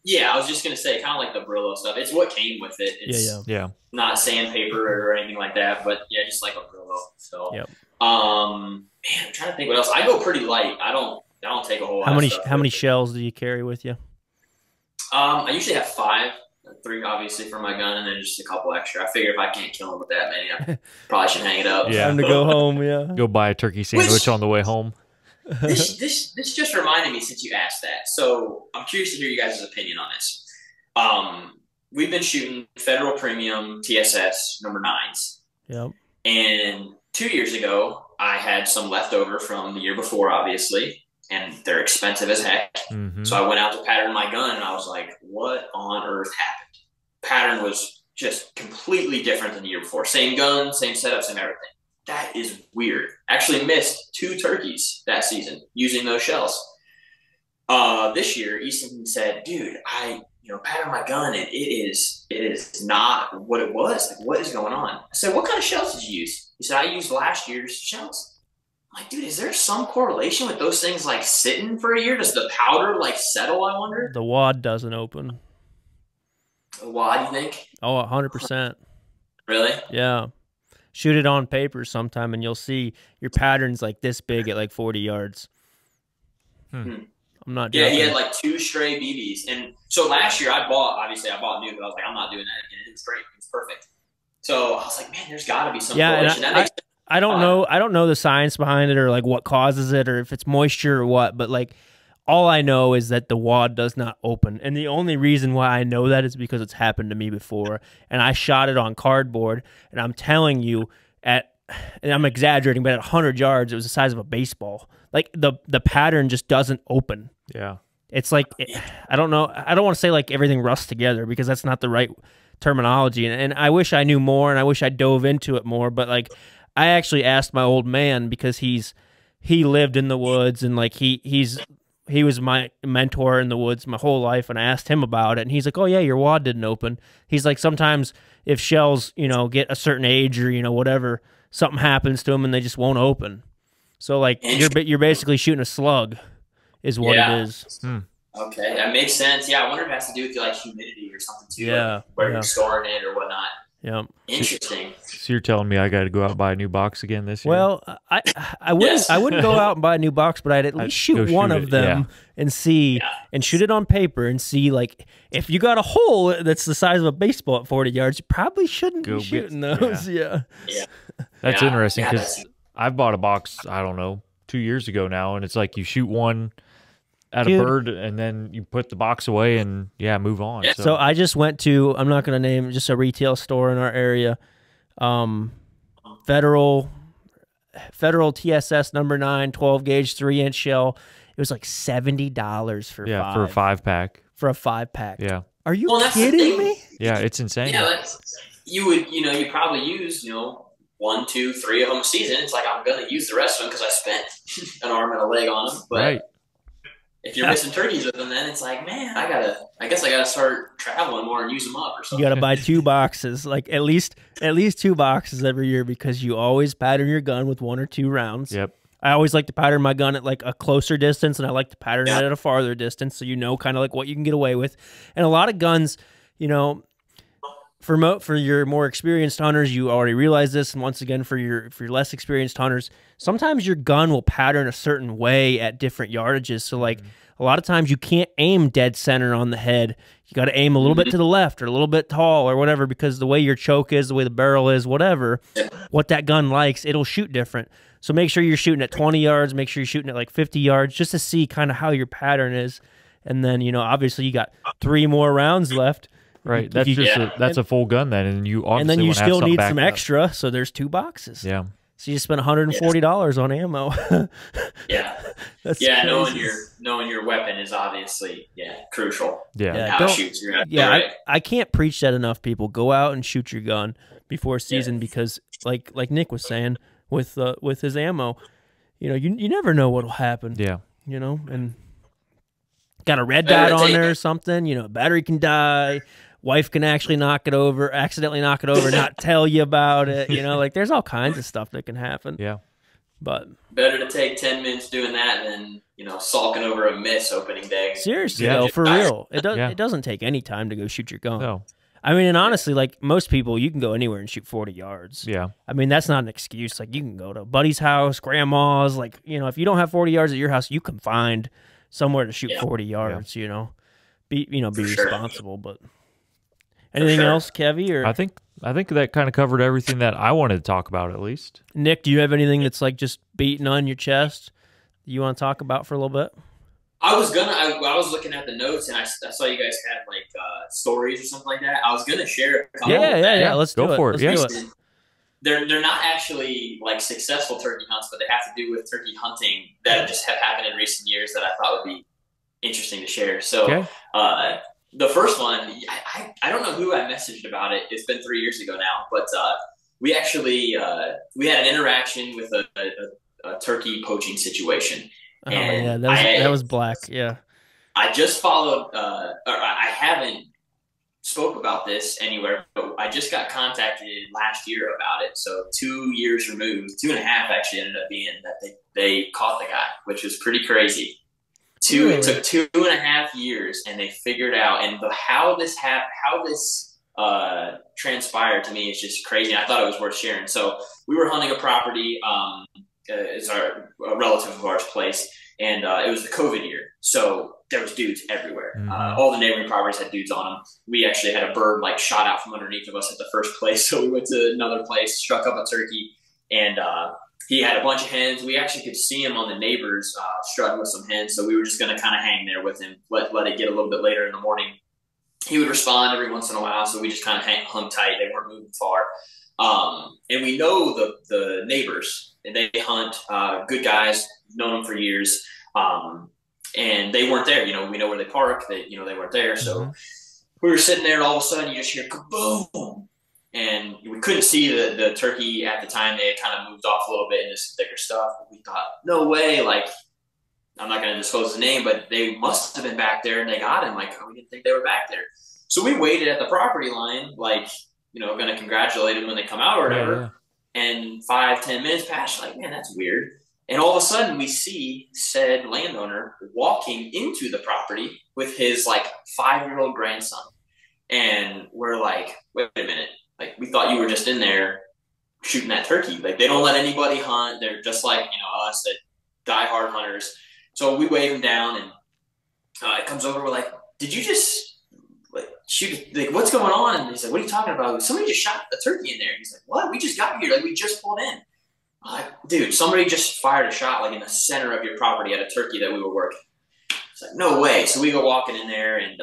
Yeah, I was just gonna say kind of like the Brillo stuff. It's what came with it. It's not sandpaper or anything like that, but yeah, just like a Brillo. So, man, I'm trying to think what else. I go pretty light. I don't take a whole lot. How many shells do you carry with you? I usually have 5, 3 obviously for my gun, and then just a couple extra. I figure if I can't kill them with that many, I probably should hang it up. Yeah, time to go home. Yeah, go buy a turkey sandwich on the way home. This just reminded me since you asked that. So I'm curious to hear you guys' opinion on this. We've been shooting federal premium TSS number 9s. Yep. And 2 years ago, I had some leftover from the year before, obviously. And they're expensive as heck. So I went out to pattern my gun, and I was like, what on earth happened? Pattern was just completely different than the year before. Same gun, same setup, same everything. That is weird. Actually missed 2 turkeys that season using those shells. This year, Easton said, dude, I patterned my gun, and it is not what it was. Like, what is going on? I said, what kind of shells did you use? He said, I used last year's shells. I'm like, dude, is there some correlation with those things like sitting for a year? Does the powder like settle, I wonder? The wad doesn't open. The wad, you think? Oh, 100%. Really? Yeah. Shoot it on paper sometime, and you'll see your pattern's like this big at like 40 yards. I'm not joking. Yeah, he had like 2 stray BBs. And so last year I bought new, but I was like, I'm not doing that again. It was great. It was perfect. So I was like, man, there's got to be some correlation. That makes sense. I don't know the science behind it or like what causes it or if it's moisture or what, but like all I know is that the wad does not open. And the only reason why I know that is because it's happened to me before. And I shot it on cardboard, and I'm telling you and I'm exaggerating, but at 100 yards, it was the size of a baseball. Like the pattern just doesn't open. Yeah. It's like, I don't know. I don't want to say like everything rusts together because that's not the right terminology. And I wish I knew more, and I wish I dove into it more, but like, I actually asked my old man because he lived in the woods, and like he was my mentor in the woods my whole life, and I asked him about it, and he's like, oh yeah, your wad didn't open. He's like, sometimes if shells, get a certain age or whatever, something happens to them and they just won't open. So like you're basically shooting a slug is what it is. Okay, that makes sense. Yeah, I wonder if it has to do with like humidity or something too. Yeah, like where you're storing it or whatnot. Yeah. Interesting. So you're telling me I got to go out and buy a new box again this year? Well, I wouldn't go out and buy a new box, but I'd at least shoot one of them and see and shoot it on paper and see like if you got a hole that's the size of a baseball at 40 yards, you probably shouldn't be shooting those. Yeah. That's interesting because I've bought a box, I don't know, 2 years ago now, and it's like you shoot one at a bird, and then you put the box away and move on. So I just went to, I'm not going to name, just a retail store in our area, Federal TSS number 9 12 gauge 3-inch shell. It was like $70 for for a 5-pack. For a 5-pack. Yeah. Are you kidding me? Yeah, it's insane. Yeah, you would you probably use 1, 2, 3 of them a season. It's like I'm going to use the rest of them because I spent an arm and a leg on them. But if you're missing turkeys with them, then it's like, man, I guess I gotta start traveling more and use them up or something. You gotta buy 2 boxes, like at least 2 boxes every year because you always pattern your gun with 1 or 2 rounds. Yep. I always like to pattern my gun at like a closer distance, and I like to pattern it at a farther distance, so you know kind of like what you can get away with. And a lot of guns, you know, for your more experienced hunters, you already realize this, and once again for your less experienced hunters, sometimes your gun will pattern a certain way at different yardages. So like a lot of times you can't aim dead center on the head. You got to aim a little bit to the left or a little bit tall or whatever, because the way your choke is, the way the barrel is, whatever, what that gun likes, it'll shoot different. So make sure you're shooting at 20 yards, make sure you're shooting at like 50 yards, just to see kind of how your pattern is. And then, you know, obviously you got 3 more rounds left. Right, that's just a full gun then, and you obviously and then you still need some up. extra, so there's 2 boxes. Yeah, so you spend $140 on ammo. That's crazy. knowing your weapon is obviously crucial. How it shoots. I can't preach that enough. People, go out and shoot your gun before season, because like Nick was saying with his ammo, you know, you never know what'll happen. Yeah, you know, and got a red dot on there or something. You know, battery can die. Wife can actually accidentally knock it over, and not tell you about it. You know, like there's all kinds of stuff that can happen. Yeah. But better to take 10 minutes doing that than, you know, sulking over a miss opening day. Seriously, though, for real. It doesn't take any time to go shoot your gun. No. I mean, and honestly, like most people, you can go anywhere and shoot 40 yards. Yeah. I mean, that's not an excuse. Like you can go to a buddy's house, grandma's, like, you know, if you don't have 40 yards at your house, you can find somewhere to shoot 40 yards, you know. Be responsible, but anything else, Kevy? Or I think that kind of covered everything that I wanted to talk about, at least. Nick, do you have anything that's like just beating on your chest you want to talk about for a little bit? I was looking at the notes, and I saw you guys had like stories or something like that. I was gonna share a couple. Yeah. Let's go for it. Let's do it. They're not actually like successful turkey hunts, but they have to do with turkey hunting that just have happened in recent years that I thought would be interesting to share. So the first one, I don't know who I messaged about it. It's been 3 years ago now, but we actually we had an interaction with a turkey poaching situation. Oh, and that was black. Yeah. I just followed, or I haven't spoke about this anywhere, but I just got contacted last year about it. So 2 years removed, 2.5 actually ended up being that they caught the guy, which was pretty crazy. It took 2.5 years, and they figured out, and how this transpired to me is just crazy. I thought it was worth sharing. So we were hunting a property. It's a relative of ours place, and it was the COVID year. So there was dudes everywhere. All the neighboring properties had dudes on them. We actually had a bird like shot out from underneath of us at the first place. So we went to another place, struck up a turkey, and he had a bunch of hens. We actually could see him on the neighbors strutting with some hens. So we were just going to kind of hang there with him, let it get a little bit later in the morning. He would respond every once in a while. So we just kind of hung tight. They weren't moving far. And we know the neighbors, and they hunt, good guys, known them for years. And they weren't there. You know, we know where they park. They weren't there. So we were sitting there, and all of a sudden you just hear kaboom. And we couldn't see the turkey at the time. They had kind of moved off a little bit in this thicker stuff. But we thought, no way. Like, I'm not going to disclose the name, but they must have been back there, and they got him. Like, we didn't think they were back there. So we waited at the property line, like, you know, going to congratulate them when they come out or whatever. Yeah. And 5-10 minutes passed. Like, man, that's weird. And all of a sudden we see said landowner walking into the property with his like 5-year-old grandson. And we're like, wait a minute. Like, we thought you were just in there shooting that turkey. Like, they don't let anybody hunt. They're just like, you know, us, that diehard hunters. So we wave him down, and it comes over. We're like, did you just like shoot? Like, what's going on? And he's like, what are you talking about? Somebody just shot a turkey in there. He's like, what? We just got here. Like, we just pulled in. I'm like, dude, somebody just fired a shot like in the center of your property at a turkey that we were working. It's like, no way. So we go walking in there, and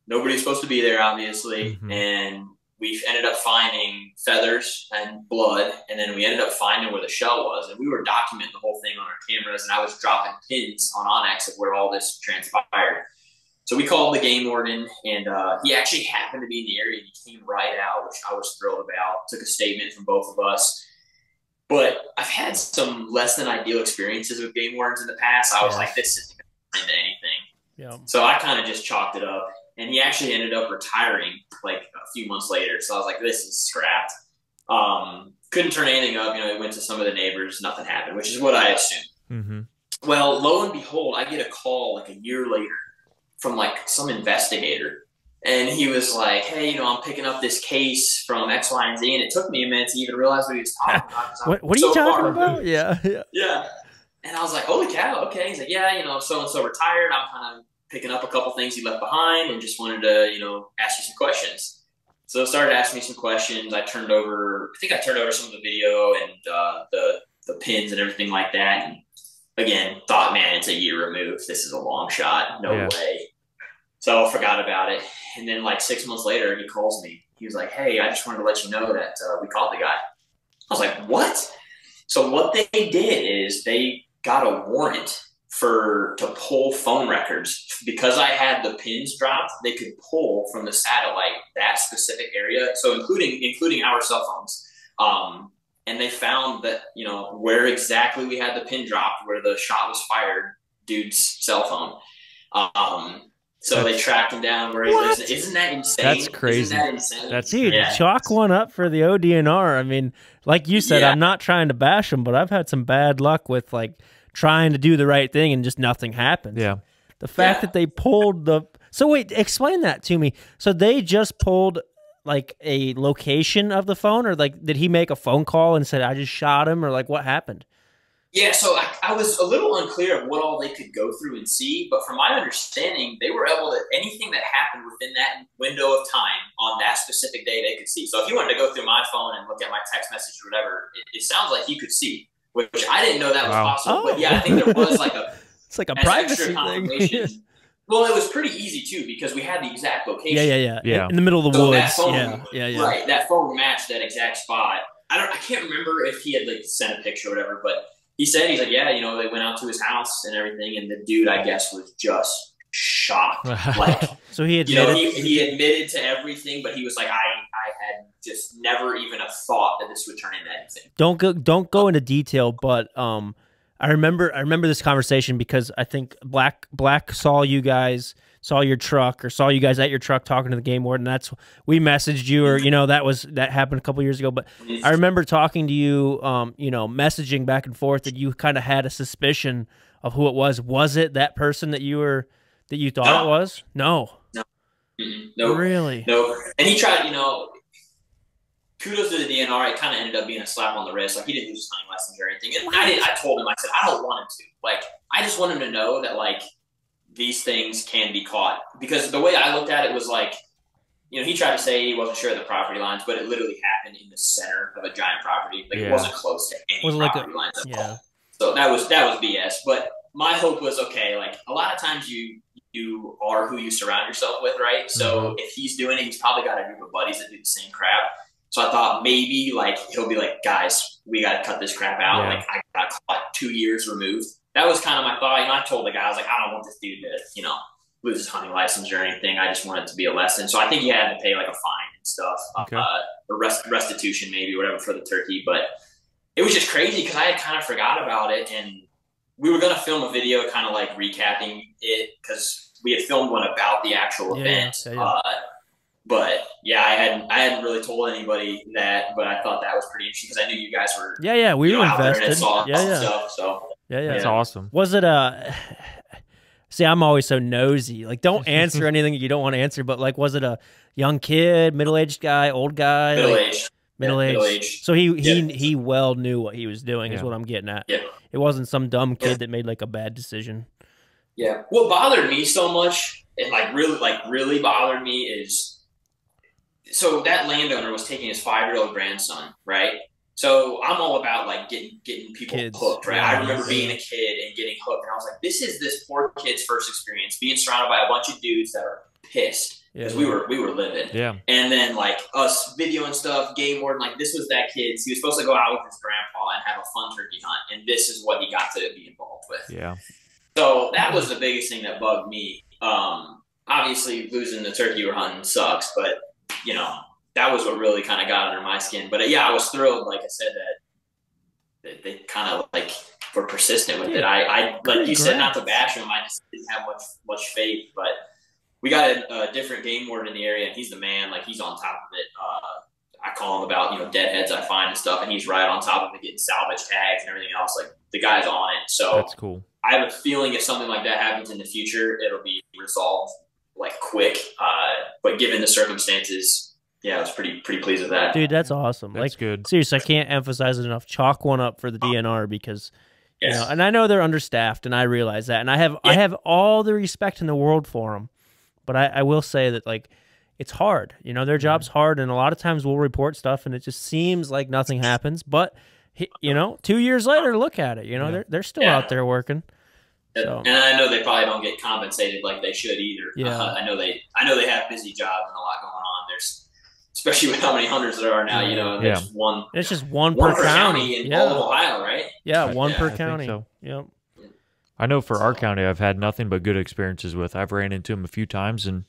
nobody's supposed to be there, obviously. And we ended up finding feathers and blood, and then we ended up finding where the shell was. And we were documenting the whole thing on our cameras, and I was dropping pins on Onyx of where all this transpired. So we called the game warden, and he actually happened to be in the area. He came right out, which I was thrilled about. Took a statement from both of us. But I've had some less than ideal experiences with game wardens in the past. I was like, this isn't going to end into anything. So I kind of just chalked it up. And he actually ended up retiring like a few months later. So I was like, this is scrapped. couldn't turn anything up. You know, he went to some of the neighbors, nothing happened, which is what I assumed. Mm-hmm. Well, lo and behold, I get a call like a year later from like some investigator. And he was like, hey, you know, I'm picking up this case from X, Y, and Z. And it took me a minute to even realize what he was talking about. What are you talking about? Yeah. And I was like, holy cow, okay. He's like, yeah, you know, so-and-so retired. I'm kind of picking up a couple things he left behind and just wanted to, you know, ask you some questions. So started asking me some questions. I turned over some of the video and the pins and everything like that. And again, thought, man, it's a year removed. This is a long shot. No way. So I forgot about it. And then like 6 months later, he calls me. He was like, hey, I just wanted to let you know that we caught the guy. I was like, what? So what they did is they got a warrant to pull phone records. Because I had the pins dropped, they could pull from the satellite that specific area. So including our cell phones. And they found that, you know, where exactly we had the pin dropped, where the shot was fired, dude's cell phone. So they tracked him down where he lives. Isn't that insane? That's crazy. Isn't that insane? Dude, chalk one up for the ODNR. I mean, like you said, I'm not trying to bash them, but I've had some bad luck with like trying to do the right thing and just nothing happens. Yeah. The fact that they pulled the... So wait, explain that to me. So they just pulled like a location of the phone, or like did he make a phone call and said, I just shot him, or like what happened? Yeah, so I was a little unclear of what all they could go through and see, but from my understanding, they were able to, anything that happened within that window of time on that specific day, they could see. So if you wanted to go through my phone and look at my text message or whatever, it sounds like you could see, which I didn't know that was possible. But yeah, I think there was like a... It's like a privacy thing. Well, it was pretty easy too because we had the exact location. Yeah. In the middle of the woods. That phone, yeah. Right, that phone matched that exact spot. I can't remember if he had like sent a picture or whatever, but he's like, yeah, you know, they went out to his house and everything, and the dude, I guess, was just shocked. Like, so he admitted, he admitted to everything, but he was like, I had just never even a thought that this would turn into anything. Don't go into detail, but I remember this conversation because I think Black saw you guys, saw your truck, or saw you guys at your truck talking to the game warden. We messaged you, or you know that happened a couple years ago. But I remember talking to you, you know, messaging back and forth that you kind of had a suspicion of who it was. Was it that person that you thought it was? No. No. Really? No. And he tried, you know. Kudos to the DNR. It kind of ended up being a slap on the wrist. Like, he didn't lose his hunting license or anything. And I told him, I said, I don't want him to. Like, I just want him to know that, like, these things can be caught. Because the way I looked at it was like, you know, he tried to say he wasn't sure of the property lines, but it literally happened in the center of a giant property. Like, it wasn't close to any property lines at all. So that was BS. But my hope was, okay, like, a lot of times you are who you surround yourself with, right? So if he's doing it, he's probably got a group of buddies that do the same crap. So I thought maybe like he'll be like, guys, we got to cut this crap out. Like, I got caught 2 years removed. That was kind of my thought. You know, I told the guy, I was like, I don't want this dude to, you know, lose his hunting license or anything. I just want it to be a lesson. So I think he had to pay like a fine and stuff, or restitution maybe, whatever, for the turkey. But it was just crazy because I had kind of forgot about it, and we were going to film a video kind of like recapping it because we had filmed one about the actual event. But yeah, I hadn't really told anybody that, but I thought that was pretty interesting because I knew you guys were we were invested. Stuff, so that's awesome. Was it see, I'm always so nosy. Like, don't answer anything you don't want to answer, but like, was it a young kid, middle-aged guy, old guy? Middle-aged. So he well knew what he was doing is what I'm getting at. Yeah. It wasn't some dumb kid that made like a bad decision. Yeah. What bothered me so much, and really bothered me is, so that landowner was taking his 5-year-old grandson, right? So I'm all about like getting people hooked, right? I remember being a kid and getting hooked, and I was like, this is this poor kid's first experience, being surrounded by a bunch of dudes that are pissed because we were livid. Yeah. And then like us videoing stuff, game warden, like this was that kid. He was supposed to go out with his grandpa and have a fun turkey hunt, and this is what he got to be involved with. Yeah. So that was the biggest thing that bugged me. Obviously losing the turkey we're hunting sucks, but you know, that was what really kind of got under my skin. But yeah, I was thrilled, like I said, that they kind of like were persistent with it. I like you said, not to bash them, I just didn't have much faith. But we got a different game warden in the area, and he's the man. Like, he's on top of it. I call him about, deadheads I find and stuff, and he's right on top of it, getting salvage tags and everything else. Like, the guy's on it. So that's cool. I have a feeling if something like that happens in the future, it'll be resolved like quick. But given the circumstances, yeah, I was pretty pleased with that. Dude, that's awesome. That's like, good. Seriously, I can't emphasize it enough. Chalk one up for the DNR because, and I know they're understaffed, and I realize that, and I have all the respect in the world for them, but I will say that, like, it's hard. Their job's hard, and a lot of times we'll report stuff, and it just seems like nothing happens. But 2 years later, look at it. They're still out there working. So. And I know they probably don't get compensated like they should either. Yeah. I know they have busy jobs and a lot going on. There's, especially with how many hunters there are now. There's one. It's just one per county in all of Ohio, right? Yeah, one per county. So. Yep. I know for our county, I've had nothing but good experiences with. I've ran into him a few times, and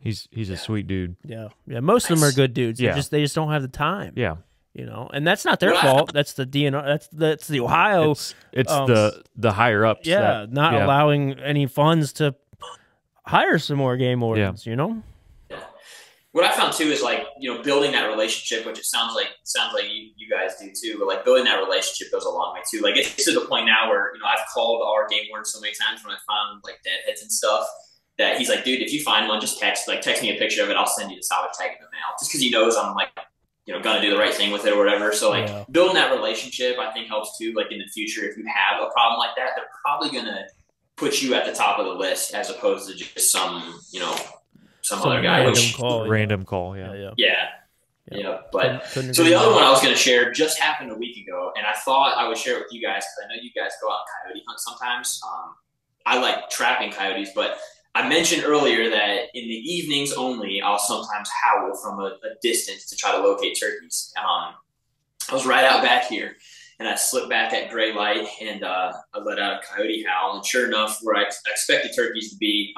he's a sweet dude. Yeah. Most of them are good dudes. Yeah. They just don't have the time. Yeah. And that's not their fault. That's the DNR. That's the Ohio. It's the higher ups. Yeah, not allowing any funds to hire some more game wardens. Yeah. What I found too is, like, building that relationship, which it sounds like you guys do too. But like, building that relationship goes a long way too. Like, it's to the point now where I've called our game warden so many times when I found like deadheads and stuff that he's like, dude, if you find one, just text me a picture of it. I'll send you the salvage tag in the mail, just because he knows I'm like, gonna do the right thing with it or whatever. So like, building that relationship, I think, helps too. Like, in the future, if you have a problem like that, they're probably gonna put you at the top of the list as opposed to just some other guy. Random call. Yeah. But so the other one I was going to share just happened a week ago, and I thought I would share it with you guys because I know you guys go out and coyote hunt sometimes. I like trapping coyotes, but I mentioned earlier that in the evenings only, I'll sometimes howl from a distance to try to locate turkeys. I was right out back here, and I slipped back at gray light, and I let out a coyote howl. And sure enough, where I expected turkeys to be,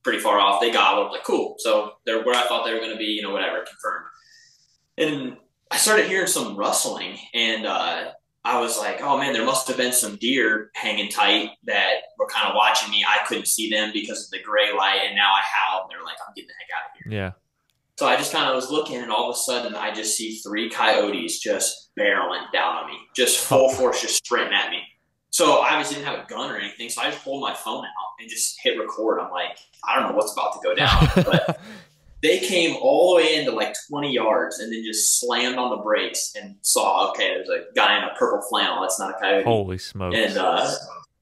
pretty far off, they gobbled. Like, cool. So they're where I thought they were going to be, whatever, confirmed. And I started hearing some rustling, and I was like, oh man, there must have been some deer hanging tight that were kind of watching me. I couldn't see them because of the gray light, and now I howled, and they're like, I'm getting the heck out of here. Yeah. So I just kind of was looking, and all of a sudden I just see 3 coyotes just barreling down on me, just full force, just sprinting at me. So I obviously didn't have a gun or anything, so I just pulled my phone out and just hit record. I'm like, I don't know what's about to go down, but they came all the way into like 20 yards and then just slammed on the brakes and saw, okay, there's a guy in a purple flannel. That's not a coyote. Holy smokes. And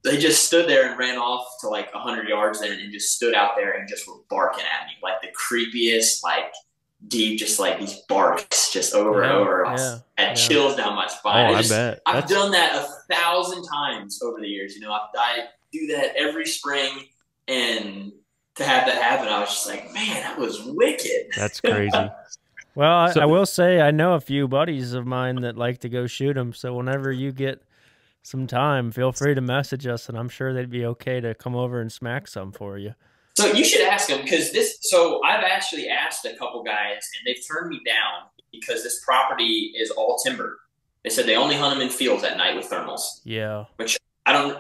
they just stood there and ran off to like 100 yards then and just stood out there and just were barking at me. Like the creepiest, like deep, just like these barks just over and over. I had chills down my spine. I bet. I've done that 1,000 times over the years. I do that every spring, and to have that happen, I was just like, man, that was wicked. That's crazy. Well, I will say I know a few buddies of mine that like to go shoot them. So whenever you get some time, feel free to message us, and I'm sure they'd be okay to come over and smack some for you. So you should ask them, because so I've actually asked a couple guys, and they've turned me down because this property is all timber. They said they only hunt them in fields at night with thermals. Yeah. Which I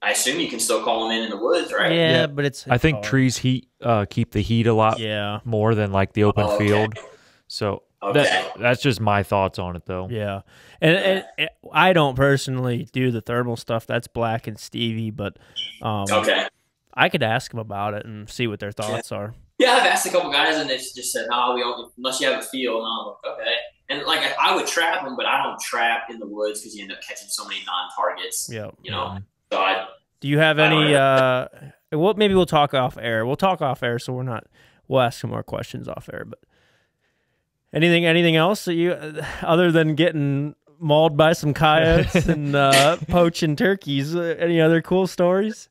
assume you can still call them in the woods, right? Yeah, but it's I think hard. Trees keep the heat a lot more than like the open field. So that's just my thoughts on it, though. Yeah. And I don't personally do the thermal stuff. That's Black and Stevie, but I could ask them about it and see what their thoughts are. Yeah, I've asked a couple guys, and they just said, "No, we don't, unless you have a field." And I'm like, okay. And like, I would trap them, but I don't trap in the woods because you end up catching so many non-targets. Yeah, So do you have any? Well, maybe we'll talk off air. We'll talk off air, so we'll ask some more questions off air. But anything else that you, other than getting mauled by some coyotes and poaching turkeys? Any other cool stories?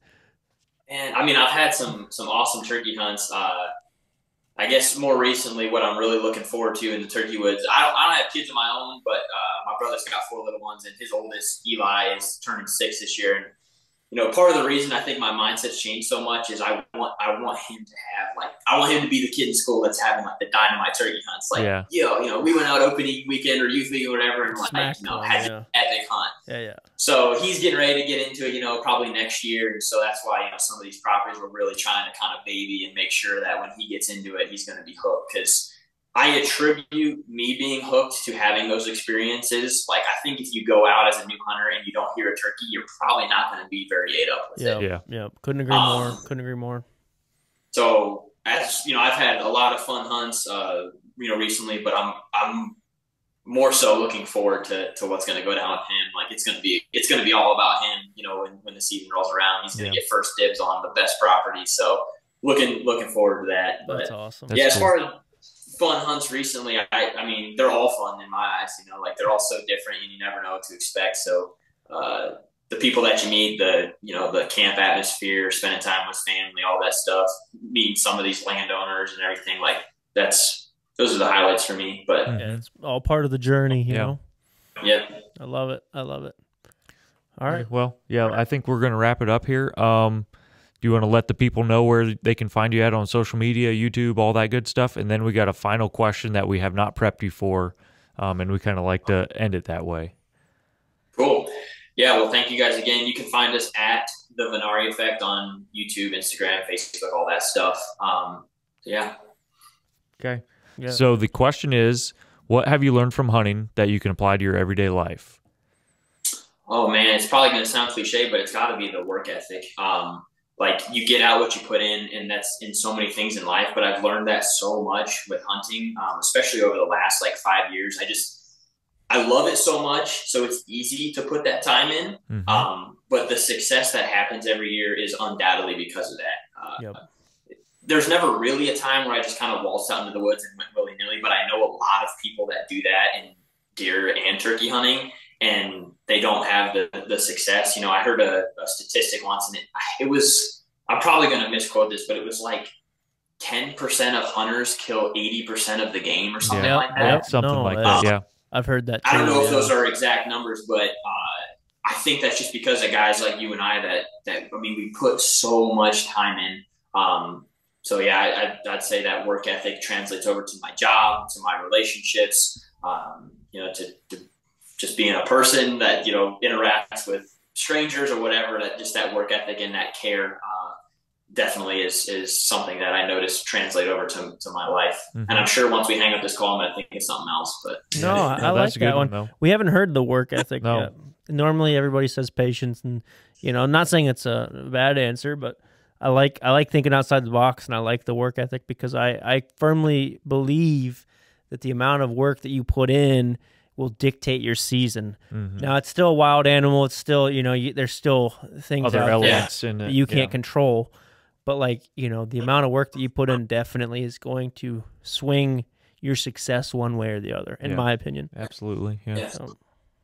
And I mean, I've had some awesome turkey hunts. I guess more recently, what I'm really looking forward to in the turkey woods, I don't have kids of my own, but my brother's got 4 little ones, and his oldest, Eli, is turning 6 this year. And part of the reason I think my mindset's changed so much is I want him to have, like, I want him to be the kid in school that's having like the dynamite turkey hunts. Like, we went out opening weekend or youth week or whatever, and had an epic hunt. Yeah. So he's getting ready to get into it, probably next year. And so that's why, some of these properties we're really trying to kind of baby and make sure that when he gets into it, he's going to be hooked. Because I attribute me being hooked to having those experiences. Like, I think if you go out as a new hunter and you don't hear a turkey, you're probably not going to be very ate up with it. Yeah. Couldn't agree more. Couldn't agree more. So, as you know, I've had a lot of fun hunts, recently, but I'm more so looking forward to what's going to go down with him. Like, it's going to be all about him. You know, when the season rolls around, he's going to get first dibs on the best property. So, looking forward to that. But that's awesome. As far as fun hunts recently, I mean, they're all fun in my eyes. You know, like, they're all so different, and you never know what to expect. So, the people that you meet, the camp atmosphere, spending time with family, all that stuff, meeting some of these landowners and everything, like, those are the highlights for me. But it's all part of the journey, you know? Yeah. I love it. All right. Well, I think we're going to wrap it up here. Do you want to let the people know where they can find you at on social media, YouTube, all that good stuff? And then we got a final question that we have not prepped you for, and we kind of like to end it that way. Cool. Yeah, well, thank you guys again. You can find us at the Venari Effect on YouTube, Instagram, Facebook, all that stuff. Yeah. Okay. Yeah. So the question is, what have you learned from hunting that you can apply to your everyday life? Oh, man, it's probably going to sound cliche, but it's got to be the work ethic. Like, you get out what you put in, and that's in so many things in life. But I've learned that so much with hunting, especially over the last 5 years. I love it so much, so it's easy to put that time in. Mm-hmm. But the success that happens every year is undoubtedly because of that. There's never really a time where I just kind of waltzed out into the woods and went willy-nilly, but I know a lot of people that do that in deer and turkey hunting, and they don't have the success. You know, I heard a statistic once, and it was, I'm probably going to misquote this, but it was like 10% of hunters kill 80% of the game or something like that. Yeah, something like that, yeah. I've heard that too. I don't know if those are exact numbers, but I think that's just because of guys like you and I that we put so much time in. So yeah, I'd say that work ethic translates over to my job, to my relationships, to just being a person that, interacts with strangers or whatever, that work ethic and that care definitely is something that I noticed translate over to my life. Mm-hmm. And I'm sure once we hang up this call, I'm going to think of something else. But no, I like that one. We haven't heard the work ethic yet. Normally everybody says patience, and I'm not saying it's a bad answer, but I like thinking outside the box, and I like the work ethic because I firmly believe that the amount of work that you put in will dictate your season. Mm-hmm. Now, it's still a wild animal. It's still, there's still things other out elements there that you can't control. But the amount of work that you put in definitely is going to swing your success one way or the other, in my opinion. Absolutely. Yeah.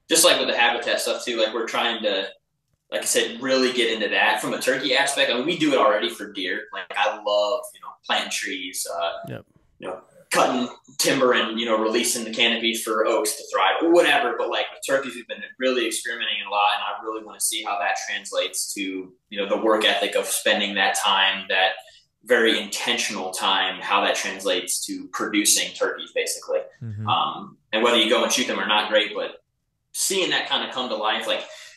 Just like with the habitat stuff too, we're trying to, like I said, really get into that from a turkey aspect. I mean, we do it already for deer. I love, planting trees, cutting timber and, releasing the canopies for oaks to thrive or whatever. But with turkeys, we've been really experimenting a lot, and I really want to see how that translates to, the work ethic of spending that time, that very intentional time, how that translates to producing turkeys, basically. Mm-hmm. And whether you go and shoot them or not, great, but seeing that kind of come to life.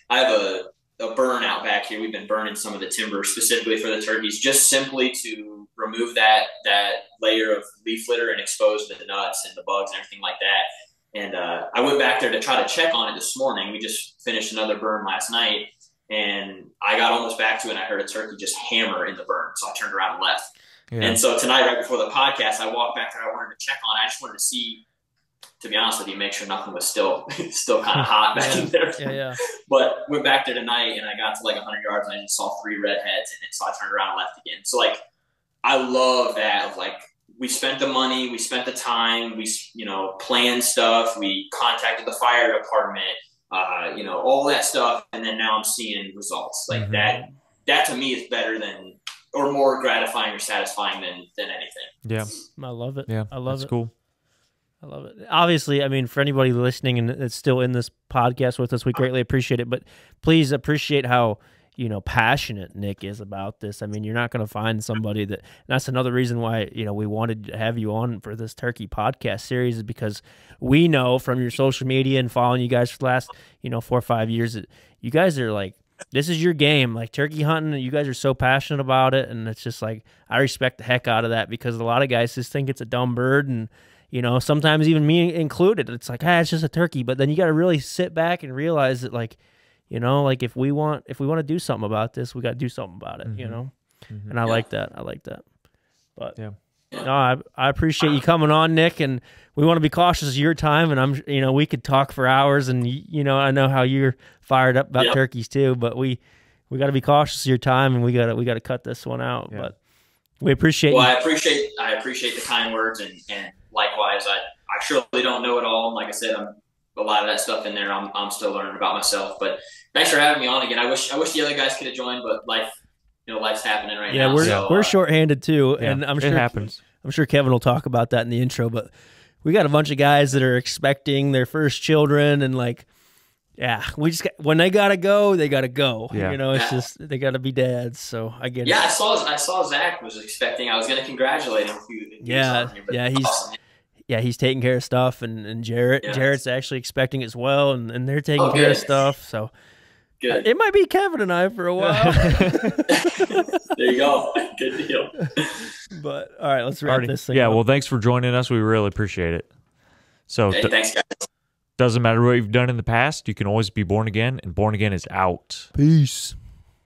I have a burn out back here. We've been burning some of the timber specifically for the turkeys, just simply to remove that layer of leaf litter and expose the nuts and the bugs and everything like that. And I went back there to try to check on it this morning. We just finished another burn last night, and I got almost back to it, and I heard a turkey just hammer in the burn. So I turned around and left. Yeah. And so tonight, right before the podcast, I walked back there. I wanted to check on it. I just wanted to see, to be honest with you, make sure nothing was still kind of hot back in there. Yeah. But went back there tonight, and I got to 100 yards, and I just saw 3 red heads in it. So I turned around and left again. So I love that of we spent the money, we spent the time, we planned stuff, we contacted the fire department, all that stuff, and then now I'm seeing results mm-hmm. That to me is better than, or more gratifying or satisfying than anything. Yeah, I love it. Yeah, I love it. That's cool. I love it. Obviously, for anybody listening and that's still in this podcast with us, we greatly appreciate it. But please appreciate how, passionate Nick is about this. You're not going to find somebody that's another reason why, we wanted to have you on for this turkey podcast series, is because we know from your social media and following you guys for the last, 4 or 5 years, that you guys are this is your game, turkey hunting. You guys are so passionate about it. And it's just I respect the heck out of that, because a lot of guys just think it's a dumb bird, and you know, sometimes even me included, it's like, it's just a turkey. But then you got to really sit back and realize that, like, you know, like if we want to do something about this, we got to do something about it, you know? And I like that. But no, I appreciate you coming on, Nick, and we want to be cautious of your time. And you know, we could talk for hours, and you know, I know how you're fired up about turkeys too, but we got to be cautious of your time, and we got to cut this one out. Yeah. But we appreciate. Well, I appreciate the kind words, and likewise, I surely don't know it all. And like I said, a lot of that stuff in there, I'm still learning about myself. But thanks for having me on again. I wish the other guys could have joined, but life's happening right now. Yeah, we're shorthanded too, and I'm sure it happens. I'm sure Kevin will talk about that in the intro, but we got a bunch of guys that are expecting their first children, and like, we just when they gotta go, they gotta go. Yeah. You know, it's just they gotta be dads. So I get it. Yeah, I saw Zach was expecting. I was gonna congratulate him. He's taking care of stuff, and Jarrett's actually expecting as well, and they're taking care of stuff. So. Good. It might be Kevin and I for a while. There you go. Good deal. But all right, let's wrap this thing. Yeah, up. Well, thanks for joining us. We really appreciate it. So thanks, guys. Doesn't matter what you've done in the past. You can always be born again, and born again is out. Peace.